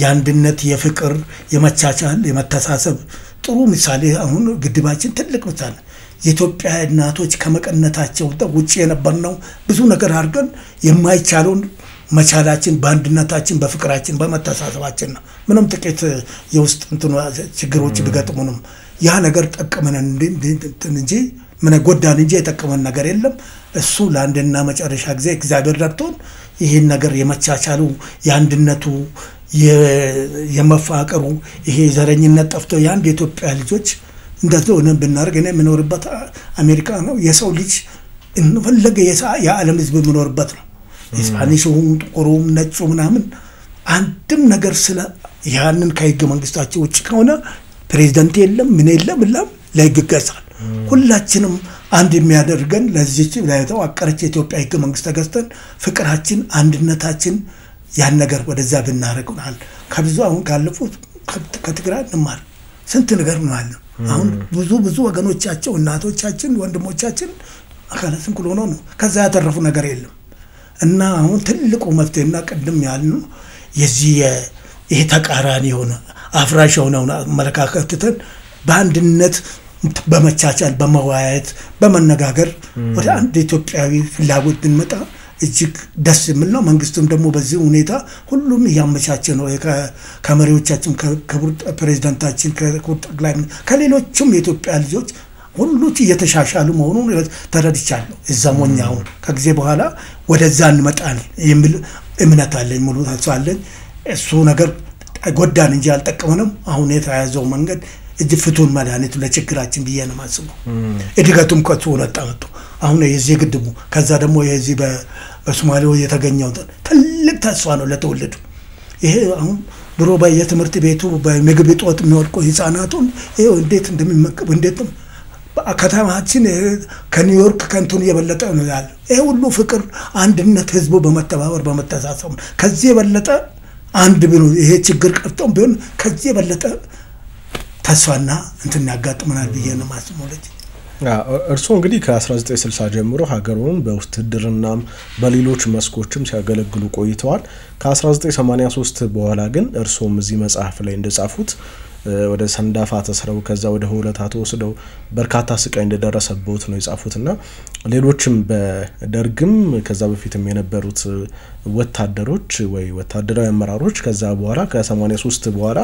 ያንድነት የፍቅር የመቻቻል የመተሳሰብ ጥሩ ምሳሌ አሁን ግድባችን ትልቅ ምሳሌ የኢትዮጵያ እናቶች ከመቀነታቸው ውጪ የነበርነው ብዙ ነገር አድርገን የማይቻለውን መቻላችን በአንድነታችን በፍቅራችን በመተሳሰባችን ነው ምንም ጥቂት የውስጥ እንትን ችግሮች ቢገጥሙንም ያ ነገር ተቀመነ እንጂ ምን ጎዳን እንጂ የተቀመነ ነገር የለም እሱ ለአንድና መጨረሻ ጊዜ እግዚአብሔር ረድቶን ይሄን ነገር የመቻቻሉ የአንድነቱ የመፋቀሩ ይሄ ዘረኝነት ጠፍቶ ያንድ የኢትዮጵያ ልጆች እንደዚህ ሆነን ብናርግ እኔ ምኖርበት አሜሪካ ነው የሰው ልጅ እንፈልገ የዓለም ህዝብ ምኖርበት ነው ስፓኒሹም ጥቁሩም ነጩ ምናምን አንድም ነገር ስለ ያንን ከህገ መንግስታቸው ውጭ ከሆነ ፕሬዝዳንት የለም ምን የለም ለይገጋሳል ሁላችንም አንድ የሚያደርገን ለዚህች ለይተው አቀረች ኢትዮጵያ ህገ መንግስት ተገዝተን ፍቅራችን አንድነታችን ያን ነገር ወደዛ ብናረግናል ከብዙ አሁን ካለፉት ከትግራይ እንማር ስንት ነገር ነው አለ አሁን ብዙ ወገኖቻቸው እናቶቻችን ወንድሞቻችን አካላችን ኩል ሆኖ ነው ከዛ ያተረፉ ነገር የለም እና አሁን ትልቁ መፍትሄና ቀደም ያልነው የዚህ ይሄ ተቃራኒ ሆነ አፍራሽ ሆነው መለካከተን በአንድነት በመቻቻል በመዋያየት በመነጋገር ወደ አንድ ኢትዮጵያዊ ፍላጎት ብንመጣ እጅግ ደስ የሚል ነው። መንግስቱም ደግሞ በዚህ ሁኔታ ሁሉም ያመቻቸ ነው። ከመሪዎቻችን ከክቡር ፕሬዝዳንታችን ከክቡር ጠቅላይ ከሌሎችም የኢትዮጵያ ልጆች ሁሉም እየተሻሻሉ መሆኑን ተረድቻለሁ። እዛሞኛው ከጊዜ በኋላ ወደዛ እንመጣለን የሚል እምነት አለኝ፣ ሙሉ ተስፋ አለኝ። እሱ ነገር ጎዳን እንጂ አልጠቀመንም። አሁን የተያዘው መንገድ እጅ ፍቱን መድኃኒቱ ለችግራችን ብዬ ነው የማስበው። እድገቱም ከሱ ወጣ መጥቶ አሁን የዚህ ግድቡ ከዛ ደግሞ የዚህ በሶማሌው የተገኘው ትልቅ ተስፋ ነው ለተወለዱ። ይሄ አሁን ድሮ በየትምህርት ቤቱ በምግብ እጦት የሚወድቁ ህፃናቱን ይሄው እንዴት እንደሚመገቡ እንዴት ከተማችን ከኒውዮርክ ከንቱን የበለጠ ነው ያለው። ይሄ ሁሉ ፍቅር፣ አንድነት፣ ህዝቡ በመተባበር በመተሳሰብ ከዚህ የበለጠ አንድ ብሎ ይሄ ችግር ቀርቶም ቢሆን ከዚህ የበለጠ ተስፋና እንትን ያጋጥመናል ብዬ ነው የማስበው። እርሶ እንግዲህ ከ1960 ጀምሮ ሀገሩን በውትድርናም በሌሎች መስኮችም ሲያገለግሉ ቆይተዋል። ከ1983 በኋላ ግን እርሶም እዚህ መጽሐፍ ላይ እንደጻፉት ወደ ሰንዳፋ ተስረው ከዛ ወደ ሆለታ ተወስደው በርካታ ስቃይ እንደደረሰበት ነው የጻፉትና ሌሎችም በደርግም ከዛ በፊትም የነበሩት ወታደሮች ወይ ወታደራዊ አመራሮች ከዛ በኋላ ከ83 በኋላ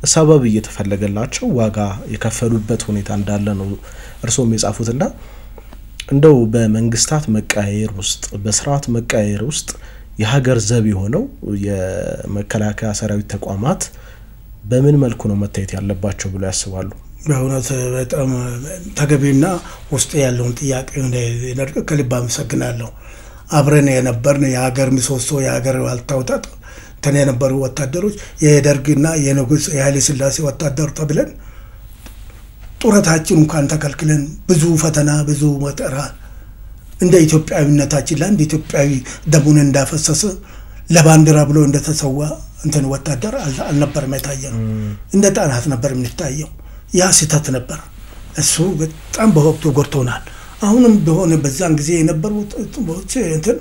ሰበብ እየተፈለገላቸው ዋጋ የከፈሉበት ሁኔታ እንዳለ ነው እርሶም የጻፉትና እንደው በመንግስታት መቃየር ውስጥ በስርዓት መቃየር ውስጥ የሀገር ዘብ የሆነው የመከላከያ ሰራዊት ተቋማት በምን መልኩ ነው መታየት ያለባቸው ብለው ያስባሉ? በእውነት በጣም ተገቢና ውስጥ ያለውን ጥያቄ እንደነርቅ ከልብ አመሰግናለሁ። አብረን የነበርን የሀገር ምሰሶ የሀገር ዋልታውጣት የነበሩ ወታደሮች የደርግና የንጉስ የኃይለ ሥላሴ ወታደር ተብለን ጡረታችን እንኳን ተከልክለን ብዙ ፈተና ብዙ መከራ እንደ ኢትዮጵያዊነታችን ለአንድ ኢትዮጵያዊ ደሙን እንዳፈሰሰ ለባንዲራ ብሎ እንደተሰዋ እንትን ወታደር አልነበረም የታየው። እንደ ጣናት ነበር የሚታየው። ያ ስህተት ነበር። እሱ በጣም በወቅቱ ጎድቶናል። አሁንም በሆነ በዛን ጊዜ የነበሩት እንትን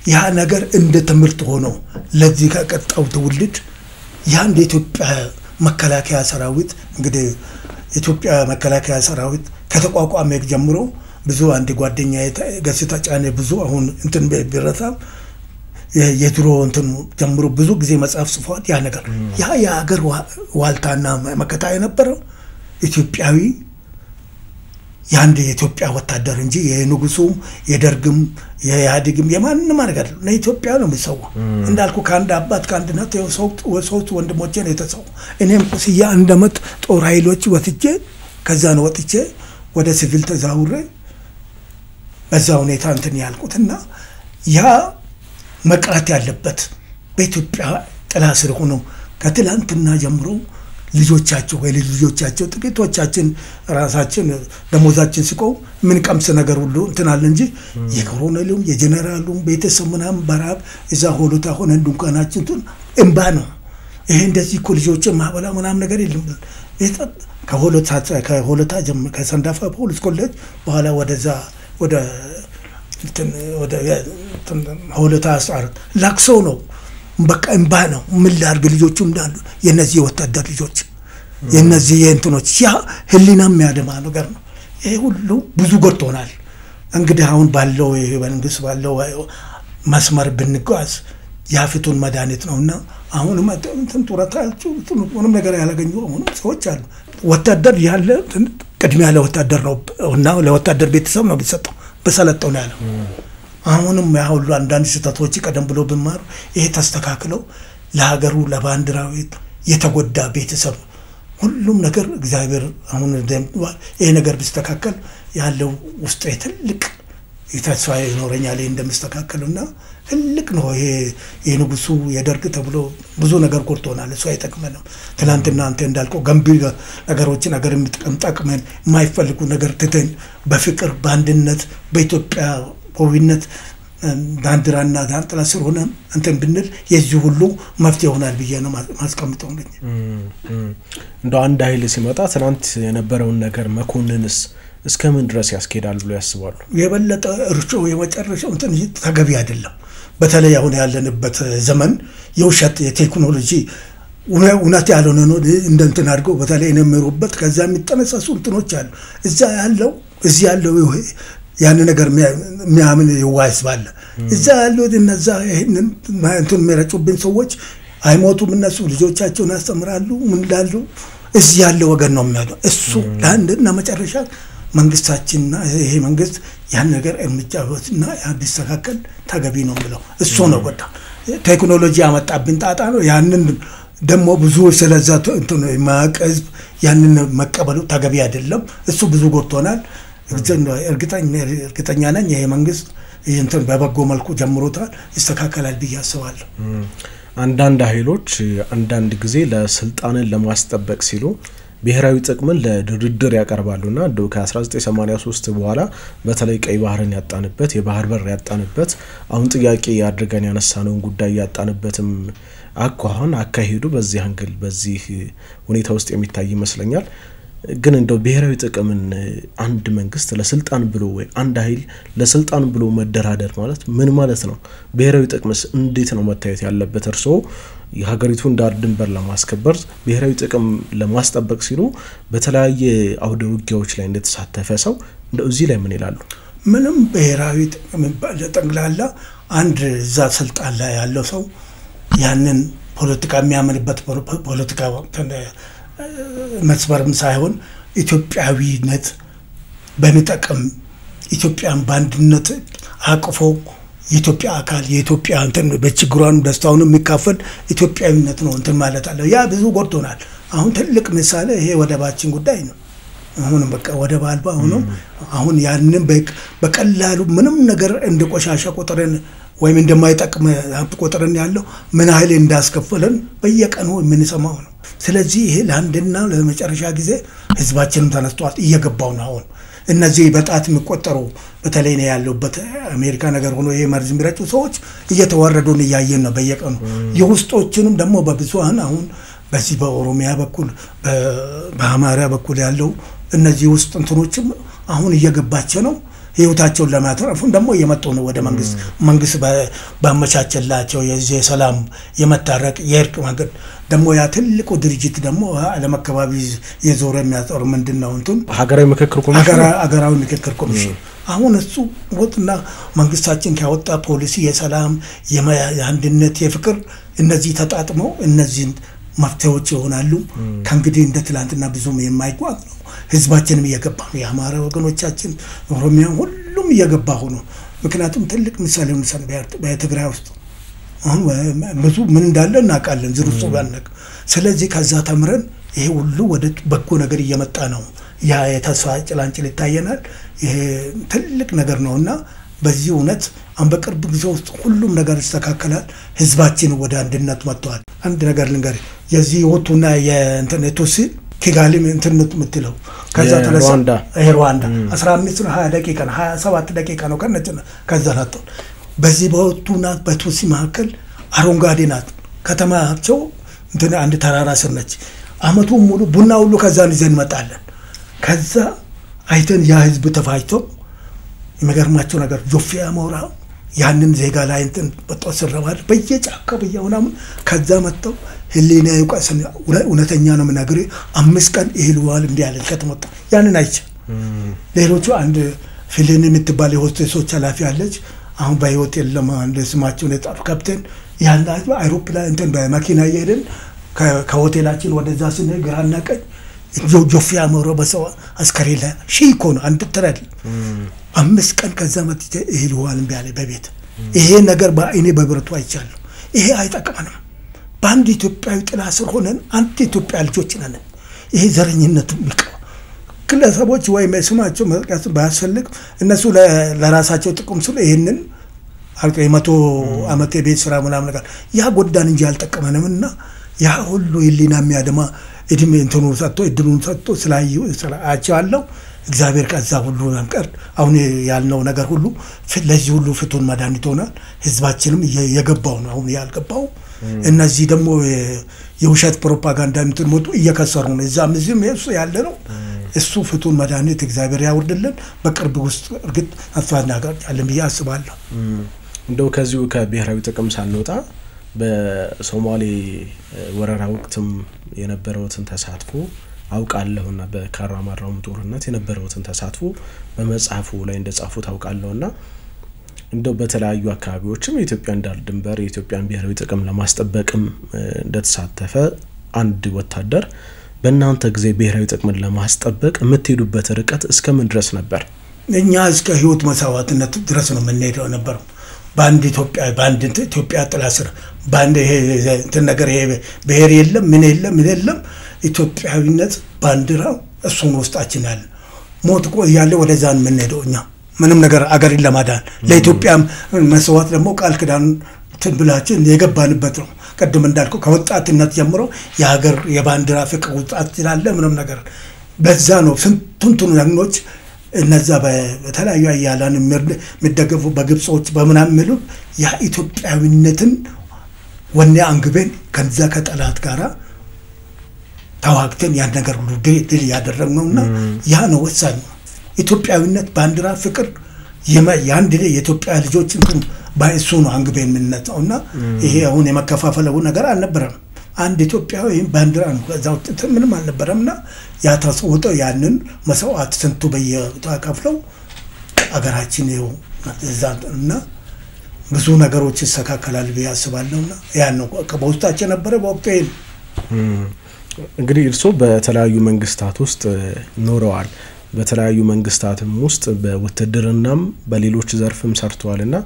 ያ ነገር እንደ ትምህርት ሆኖ ለዚህ ከቀጣው ትውልድ ያን የኢትዮጵያ መከላከያ ሰራዊት እንግዲህ ኢትዮጵያ መከላከያ ሰራዊት ከተቋቋመ ጀምሮ ብዙ አንድ ጓደኛ ገጽታ ጫኔ ብዙ አሁን እንትን ቢረሳም የድሮ እንትን ጀምሮ ብዙ ጊዜ መጽሐፍ ጽፏል። ያ ነገር ያ የሀገር ዋልታና መከታ የነበረው ኢትዮጵያዊ ያንድ የኢትዮጵያ ወታደር እንጂ የንጉሱም የደርግም የኢህአዴግም የማንንም ነገር ለኢትዮጵያ ነው የሚሰዋው። እንዳልኩ ከአንድ አባት ከአንድ እናት ሶስት ወንድሞቼ ነው የተሰዋው። እኔም ቁስያ እንደመጥ ጦር ኃይሎች ወጥቼ ከዛ ነው ወጥቼ ወደ ሲቪል ተዛውሬ በዛ ሁኔታ እንትን ያልኩትና ያ መቅረት ያለበት በኢትዮጵያ ጥላ ስር ሆኖ ከትላንትና ጀምሮ ልጆቻቸው ወይ ልጆቻቸው ጥቂቶቻችን ራሳችን ደሞዛችን ሲቆው ምን ቀምስ ነገር ሁሉ እንትናል እንጂ የኮሎኔሉም የጀነራሉም ቤተሰብ ምናምን በራብ እዛ ሆሎታ ሆነ እንዱንካናችን እንባ ነው። ይሄ እንደዚህ እኮ ልጆችን ማበላ ምናምን ነገር የለም። ከሆሎታ ጀምሮ ከሰንዳፋ ፖሊስ ኮሌጅ በኋላ ወደዛ ወደ ሆሎታ አስር ላክሶ ነው። በቃ እንባ ነው። ምን ላድርግ ልጆቹ እንዳሉ የነዚህ ወታደር ልጆች የነዚህ የእንትኖች ያ ህሊና የሚያደማ ነገር ነው። ይሄ ሁሉ ብዙ ጎድቶናል። እንግዲህ አሁን ባለው የመንግስት ባለው መስመር ብንጓዝ ያፍቱን መድኃኒት ነውና አሁን እንትን ጡረታቸው ምንም ነገር ያላገኙ አሁን ሰዎች አሉ። ወታደር ያለ ቅድሚያ ለወታደር ነው እና ለወታደር ቤተሰብ ነው የሚሰጠው በሰለጠው ነው ያለው። አሁንም ያ ሁሉ አንዳንድ ስህተቶች ቀደም ብሎ ብማሩ ይሄ ተስተካክለው ለሀገሩ ለባንዲራው የተጎዳ ቤተሰብ ሁሉም ነገር እግዚአብሔር አሁን ይሄ ነገር ቢስተካከል ያለው ውስጥ ትልቅ ተስፋ ይኖረኛል እንደምስተካከልና ትልቅ ነው። ይሄ የንጉሱ የደርግ ተብሎ ብዙ ነገር ቆርጦናል። እሱ አይጠቅመንም። ትላንትና አንተ እንዳልከው ገንቢ ነገሮችን ነገር የምትጠቅመን የማይፈልጉ ነገር ትተን በፍቅር በአንድነት በኢትዮጵያ ሆዊነት ባንዲራና ዳንጥላ ስር ሆነ እንትን ብንል የዚህ ሁሉ መፍትሄ ይሆናል ብዬ ነው ማስቀምጠው። እንደው አንድ ኃይል ሲመጣ ትናንት የነበረውን ነገር መኮንንስ እስከምን ድረስ ያስኬዳል ብሎ ያስባሉ? የበለጠ እርሾ የመጨረሻው እንትን ተገቢ አይደለም። በተለይ አሁን ያለንበት ዘመን የውሸት የቴክኖሎጂ እውነት ያልሆነ ነው እንደንትን አድርገው በተለይ እነምሩበት ከዛ የሚጠነሰሱ እንትኖች አሉ እዚህ ያለው ያን ነገር የሚያምን ይዋይስ ባለ እዛ ያለው እነዛ ይሄንን እንትን የሚረጩብን ሰዎች አይሞቱም እነሱ ልጆቻቸውን ያስተምራሉ ምን ይላሉ እዚህ ያለው ወገን ነው የሚያደው እሱ ለአንድና መጨረሻ መንግስታችንና ይሄ መንግስት ያን ነገር እርምጃዎችና ያዲስተካከል ተገቢ ነው ብለው እሱ ነው ወጣ ቴክኖሎጂ ያመጣብን ጣጣ ነው ያንን ደሞ ብዙ ስለዛ እንትን ማቀዝ ያንን መቀበሉ ተገቢ አይደለም እሱ ብዙ ጎርቶናል እርግጠኛ ነኝ ይሄ መንግስት እንትን በበጎ መልኩ ጀምሮታል ይስተካከላል ብያስባለሁ አንዳንድ ኃይሎች አንዳንድ ጊዜ ለስልጣንን ለማስጠበቅ ሲሉ ብሔራዊ ጥቅምን ለድርድር ያቀርባሉና ከ1983 በኋላ በተለይ ቀይ ባህርን ያጣንበት የባህር በር ያጣንበት አሁን ጥያቄ ያድርገን ያነሳነውን ጉዳይ ያጣንበትም አካሄዱ በዚህ አንግል በዚህ ሁኔታ ውስጥ የሚታይ ይመስለኛል ግን እንደው ብሔራዊ ጥቅምን አንድ መንግስት ለስልጣን ብሎ ወይ አንድ ኃይል ለስልጣን ብሎ መደራደር ማለት ምን ማለት ነው ብሔራዊ ጥቅምስ እንዴት ነው መታየት ያለበት እርሶ የሀገሪቱን ዳር ድንበር ለማስከበር ብሔራዊ ጥቅም ለማስጠበቅ ሲሉ በተለያየ አውደ ውጊያዎች ላይ እንደተሳተፈ ሰው እንደው እዚህ ላይ ምን ይላሉ ምንም ብሔራዊ ጥቅም ጠቅላላ አንድ እዛ ስልጣን ላይ ያለው ሰው ያንን ፖለቲካ የሚያምንበት ፖለቲካ መስመርም ሳይሆን ኢትዮጵያዊነት በሚጠቅም ኢትዮጵያን ባንድነት አቅፎ የኢትዮጵያ አካል የኢትዮጵያ እንትን በችግሯን ደስታውን የሚካፈል ኢትዮጵያዊነት ነው እንትን ማለት አለ ያ ብዙ ጎርቶናል አሁን ትልቅ ምሳሌ ይሄ ወደባችን ጉዳይ ነው አሁን በቃ ወደብ አልባ ሆኖ አሁን ያንን በቀላሉ ምንም ነገር እንደቆሻሻ ቆጥረን ወይም እንደማይጠቅም ሀብት ቆጥረን ያለው ምን ኃይል እንዳስከፈለን በየቀኑ የምንሰማው ነው ስለዚህ ይሄ ለአንድና ለመጨረሻ ጊዜ ህዝባችንም ተነስቷል እየገባው ነው አሁን እነዚህ በጣት የሚቆጠሩ በተለይ ነው ያለውበት አሜሪካ ነገር ሆኖ ይሄ መርዝ የሚረጩ ሰዎች እየተዋረዱን እያየን ነው በየቀኑ የውስጦችንም ደግሞ በብዙሃን አሁን በዚህ በኦሮሚያ በኩል በአማራ በኩል ያለው እነዚህ ውስጥ እንትኖችም አሁን እየገባቸው ነው ህይወታቸውን ለማትረፉን ደግሞ እየመጡ ነው ወደ መንግስት ባመቻቸላቸው የዚህ ሰላም የመታረቅ የእርቅ መንገድ ደግሞ ያ ትልቁ ድርጅት ደግሞ ዓለም አካባቢ የዞረ የሚያጠሩ ምንድነው እንትን ሀገራዊ ምክክር ኮሚሽን አሁን እሱ ወጥና መንግስታችን ያወጣ ፖሊሲ የሰላም የአንድነት የፍቅር እነዚህ ተጣጥመው እነዚህ መፍትሄዎች ይሆናሉ ከእንግዲህ እንደ ትላንትና ብዙም የማይጓዝ ነው ህዝባችንም እየገባ ነው የአማራ ወገኖቻችን ኦሮሚያ ሁሉም እየገባ ሆኖ ምክንያቱም ትልቅ ምሳሌ ነው በትግራይ ውስጥ አሁን ብዙ ምን እንዳለ እናቃለን ዝርሱ ባነቅ ስለዚህ ከዛ ተምረን ይሄ ሁሉ ወደ በጎ ነገር እየመጣ ነው ያ የተስፋ ጭላንጭል ይታየናል ይሄ ትልቅ ነገር ነውና በዚህ እውነት አንበቅርብ ጊዜ ውስጥ ሁሉም ነገር ይስተካከላል ህዝባችን ወደ አንድነት መጥቷል አንድ ነገር ልንገር የዚህ ወጡና የኢንተርኔቱ ኪጋሊ ኢንተርኔት ምትለው ከዛ ተነሳ ሩዋንዳ 15 እና 20 ደቂቃ 27 ደቂቃ ነው ከዛ ናት በዚህ በወጡና በቱሲ መካከል አሮንጋዴ ናት ከተማቸው እንትን አንድ ተራራ ስር ነች አመቱ ሙሉ ቡና ሁሉ ከዛ ይዘን መጣለን ከዛ አይተን ያ ህዝብ ተፋጅቶ የሚገርማቸው ነገር ጆፊያ ሞራ ያንን ዜጋ ላይ እንትን በተወሰረባል በየጫካው በየሆነም ከዛ መጣው ህሊና ይቆሰን እውነተኛ ነው ምናገር 5 ቀን ይልዋል እንዲያለ ከተመጣ ያንን አይቼ ሌሎቹ አንድ ፊሊን የምትባል የሆስቴሶች ኃላፊ አለች አሁን በህይወት የለም አንድ ስማቸው ለጣፍ ካፕቴን ያንዳች አይሮፕላን እንትን በመኪና ይሄድን ከሆቴላችን ወደዛ ስንግራና ቀኝ ጆፊያ ሞራ በሰው አስከሬ ላይ ሺኮን አንድ ተራድ 5 ቀን ከዛ መጥቼ ይልዋል እንዲያለ በቤት ይሄ ነገር በአይኔ በብረቱ አይቻለሁ ይሄ አይጠቅመንም ባንድ ኢትዮጵያዊ ጥላ ስር ሆነን አንድ ኢትዮጵያ ልጆች ነን ይሄ ዘረኝነት ምልክ ግለሰቦች ወይ መስማቸው መጥቀስ ባያስፈልግ እነሱ ለራሳቸው ጥቅም ስለ ይሄንን አልቀይመቶ አመቴ ቤት ስራ ምናምን ነገር ያ ጎዳን እንጂ አልጠቀመንምና ያ ሁሉ ይሊና የሚያደማ እድሜ እንትኑ ሰጥቶ እድሉን ሰጥቶ ስላያቻለው እግዚአብሔር ከዛ ሁሉ አንቀር አሁን ያልነው ነገር ሁሉ ለዚህ ሁሉ ፍቱን መድኃኒት ሆናል ህዝባችንም የገባው ነው አሁን ያልገባው እነዚህ ደግሞ የውሸት ፕሮፓጋንዳ እንትሞቱ እየከሰሩ ነው እዛም እዚህም እሱ ያለ ነው እሱ ፍቱን መድኃኒት እግዚአብሔር ያወርድልን በቅርብ ውስጥ እርግጥ አፋና ጋር ያለም ያስባለሁ እንደው ከዚሁ ከብሔራዊ ጥቅም ሳንወጣ በሶማሌ ወረራ ወቅትም የነበረውትን ተሳትፎ አውቃለሁና በካራማራው ጦርነት የነበረውትን ተሳትፎ በመጽሐፉ ላይ እንደጻፉ ታውቃለሁና እንደው በተለያዩ አካባቢዎችም የኢትዮጵያን ዳር ድንበር የኢትዮጵያን ብሔራዊ ጥቅም ለማስጠበቅም እንደተሳተፈ አንድ ወታደር በእናንተ ጊዜ ብሔራዊ ጥቅምን ለማስጠበቅ የምትሄዱበት ርቀት እስከምን ድረስ ነበር? እኛ እስከ ህይወት መስዋዕትነት ድረስ ነው የምንሄደው ነበር። ባንድ ኢትዮጵያ ጥላ ስር ባንድ ይሄ ነገር ይሄ ብሔር የለም ምን የለም ኢትዮጵያዊነት ባንዲራው እሱን ውስጣችን ያለ ሞት ያለ ወደዛን የምንሄደው እኛ ምንም ነገር አገርን ለማዳን ለኢትዮጵያ መስዋዕት ደግሞ ቃል ኪዳን ትብላችን የገባንበት ነው። ቀደም እንዳልኩ ከወጣትነት ጀምሮ የሀገር የባንዲራ ፍቅር ውጣት ይላል ምንም ነገር በዛ ነው ስንቱን ነገሮች እነዛ በተለያዩ አያላን ምደገፉ በግብጾች በመናምሉ ያ ኢትዮጵያዊነትን ወኔ አንግበን ከዛ ከጠላት ጋራ ታዋክተን ያ ነገር ሁሉ ድል ያደረግነውና ያ ነው ወሳኝ ኢትዮጵያዊነት ባንዲራ ፍቅር የአንድ የኢትዮጵያ ልጆች እንትን ባይሱ ነው አንግበን ምንነታውና ይሄ አሁን የመከፋፈለው ነገር አልነበረም። አንድ ኢትዮጵያዊ ባንዲራ ነው ከዛው ምንም አልነበረምና ያ ተሰውቶ ያንን መስዋዕት ስንቱ በየተካፍለው አገራችን ይው እዛና ብዙ ነገሮች ይስተካከላል ቢያስባለውና ያ ነው ከቦታችን ነበር በወቅቱ እንግዲህ እርሶ በተለያዩ መንግስታት ውስጥ ኖረዋል በተለያዩ መንግስታትም ውስጥ በውትድርናም በሌሎች ዘርፍም ሰርተዋልና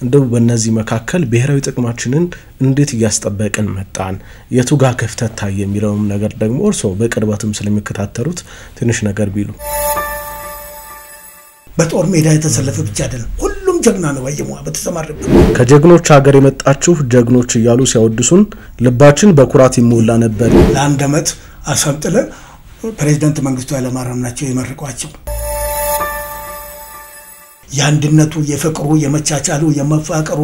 እንደው በእነዚህ መካከል ብሔራዊ ጥቅማችንን እንዴት ያስጠበቅን መጣን የቱጋ ክፍተት ታየ የሚለው ነገር ደግሞ እርሶ በቅርበትም ስለሚከታተሉት ትንሽ ነገር ቢሉ በጦር ሜዳ የተሰለፈ ብቻ አይደለም ሁሉም ጀግና ነው በየሙያ በተሰማረበት ከጀግኖች ሀገር የመጣችሁ ጀግኖች ይያሉ ሲያወድሱን ልባችን በኩራት ይሞላ ነበር ለአንድ አመት አሰምጥለ ፕሬዝዳንት መንግስቱ ኃይለማርያም ናቸው የመረቋቸው ያንድነቱ የፍቅሩ የመቻቻሉ የመፋቀሩ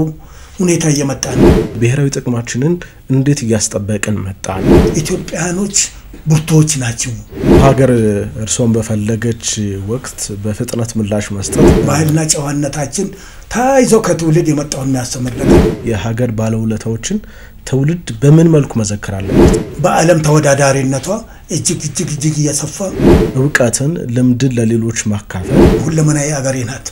ሁኔታ እየመጣ ነው ብሔራዊ ጥቅማችንን እንዴት ያስጠበቅን መጣን ኢትዮጵያኖች ብርቶች ናቸው ሀገር እርሶን በፈለገች ወቅት በፍጥነት ምላሽ መስጠት ባህልና ጨዋነታችን ታይዞ ከትውልድ የመጣው የሚያስተምር ነገር የሀገር ባለውለታዎችን ትውልድ በምን መልኩ መዘከር አለበት በአለም ተወዳዳሪነቷ እጅግ እየሰፋ ዕውቀትን ልምድን ለሌሎች ማካፈል ሁለመናዊ አገሬ ናት